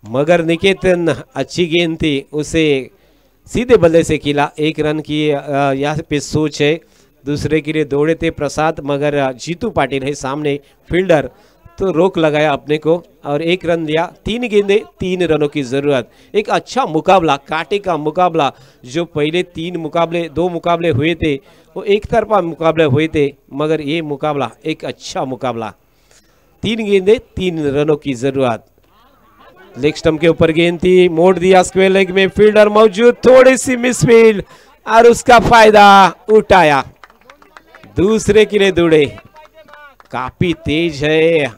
मगर निकेतन अच्छी गेंद थी, उसे सीधे बल्ले से खेला। 1 रन की यहाँ पे सोच है। दूसरे के लिए दौड़े थे प्रसाद, मगर जीतू पाटिल है सामने फील्डर, तो रोक लगाया अपने को और 1 रन दिया। 3 गेंदे 3 रनों की जरूरत। एक अच्छा मुकाबला, कांटे का मुकाबला। जो पहले 2 मुकाबले हुए थे वो एक तरफा मुकाबले हुए थे, मगर ये मुकाबला एक अच्छा मुकाबला। 3 गेंदे 3 रनों की जरूरत। लेग स्टंप के ऊपर गेंद थी, मोड़ दिया स्क्वायर लेग में, फील्डर मौजूद, थोड़ी सी मिसफील्ड और उसका फायदा उठाया। दूसरे के लिए दौड़े, काफी तेज है,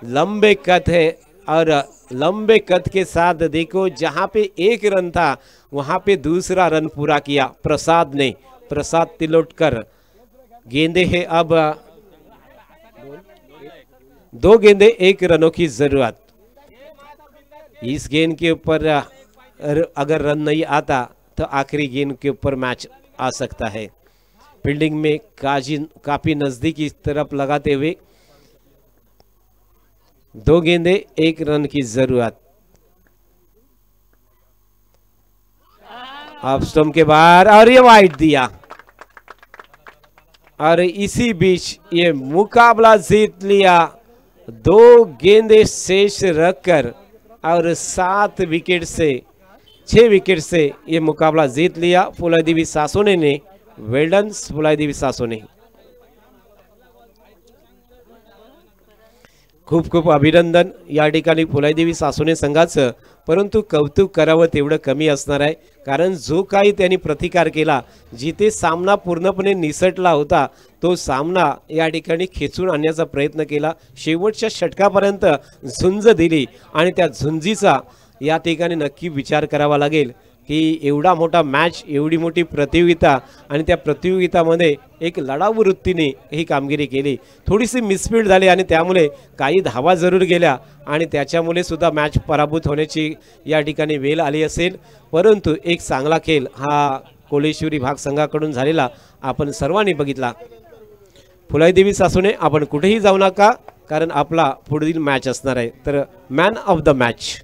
लंबे कद है और लंबे कद के साथ देखो जहां पे एक रन था वहां पे दूसरा रन पूरा किया प्रसाद ने। प्रसाद तिलोटकर गेंदे है अब 2 गेंदे 1 रनों की जरूरत। इस गेंद के ऊपर अगर रन नहीं आता तो आखिरी गेंद के ऊपर मैच आ सकता है। फील्डिंग में काफी नजदीक तरफ लगाते हुए 2 गेंदे 1 रन की जरूरत। ऑफ स्टंप के बाहर और ये वाइड दिया और इसी बीच ये मुकाबला जीत लिया। 2 गेंदे शेष रखकर और 7 विकेट से 6 विकेट से ये मुकाबला जीत लिया फुलादेवी सासोने ने। वेल्डन फुलादेवी सासोने, खूप खूप अभिनंदन या ठिकाणी फुलादेवी सासोने संघाचं। परंतु कौतुक करावं तेवढं कमी असणार आहे, कारण जो काही त्यांनी प्रतिकार केला, जिथे सामना पूर्णपणे निसटला होता तो सामना या ठिकाणी खेचून आणण्याचा प्रयत्न केला। शेवटच्या षटकापर्यंत झुंज दिली आणि त्या झुंजीचा या ठिकाणी नक्की विचार करावा लागेल की एवढा मोठा मॅच, एवढी मोठी प्रतियोगिता आणि त्या प्रतियोगितामध्ये एक लढाऊ वृत्तीने ही कामगिरी केली। थोडीशी मिसफील्ड झाली आणि त्यामुळे काही धावा जरूर गेल्या आणि त्याच्यामुळे सुद्धा मॅच पराभूत होण्याची या ठिकाणी वेळ आली असेल। परंतु एक चांगला खेळ हा कोलेश्वरी भाग संघाकडून झालेला आपण सर्वांनी बघितला। फुलादेवी सासोने आपण कुठेही जाऊ नका, कारण आपला पुढील मॅच असणार आहे। तर मॅन ऑफ द मॅच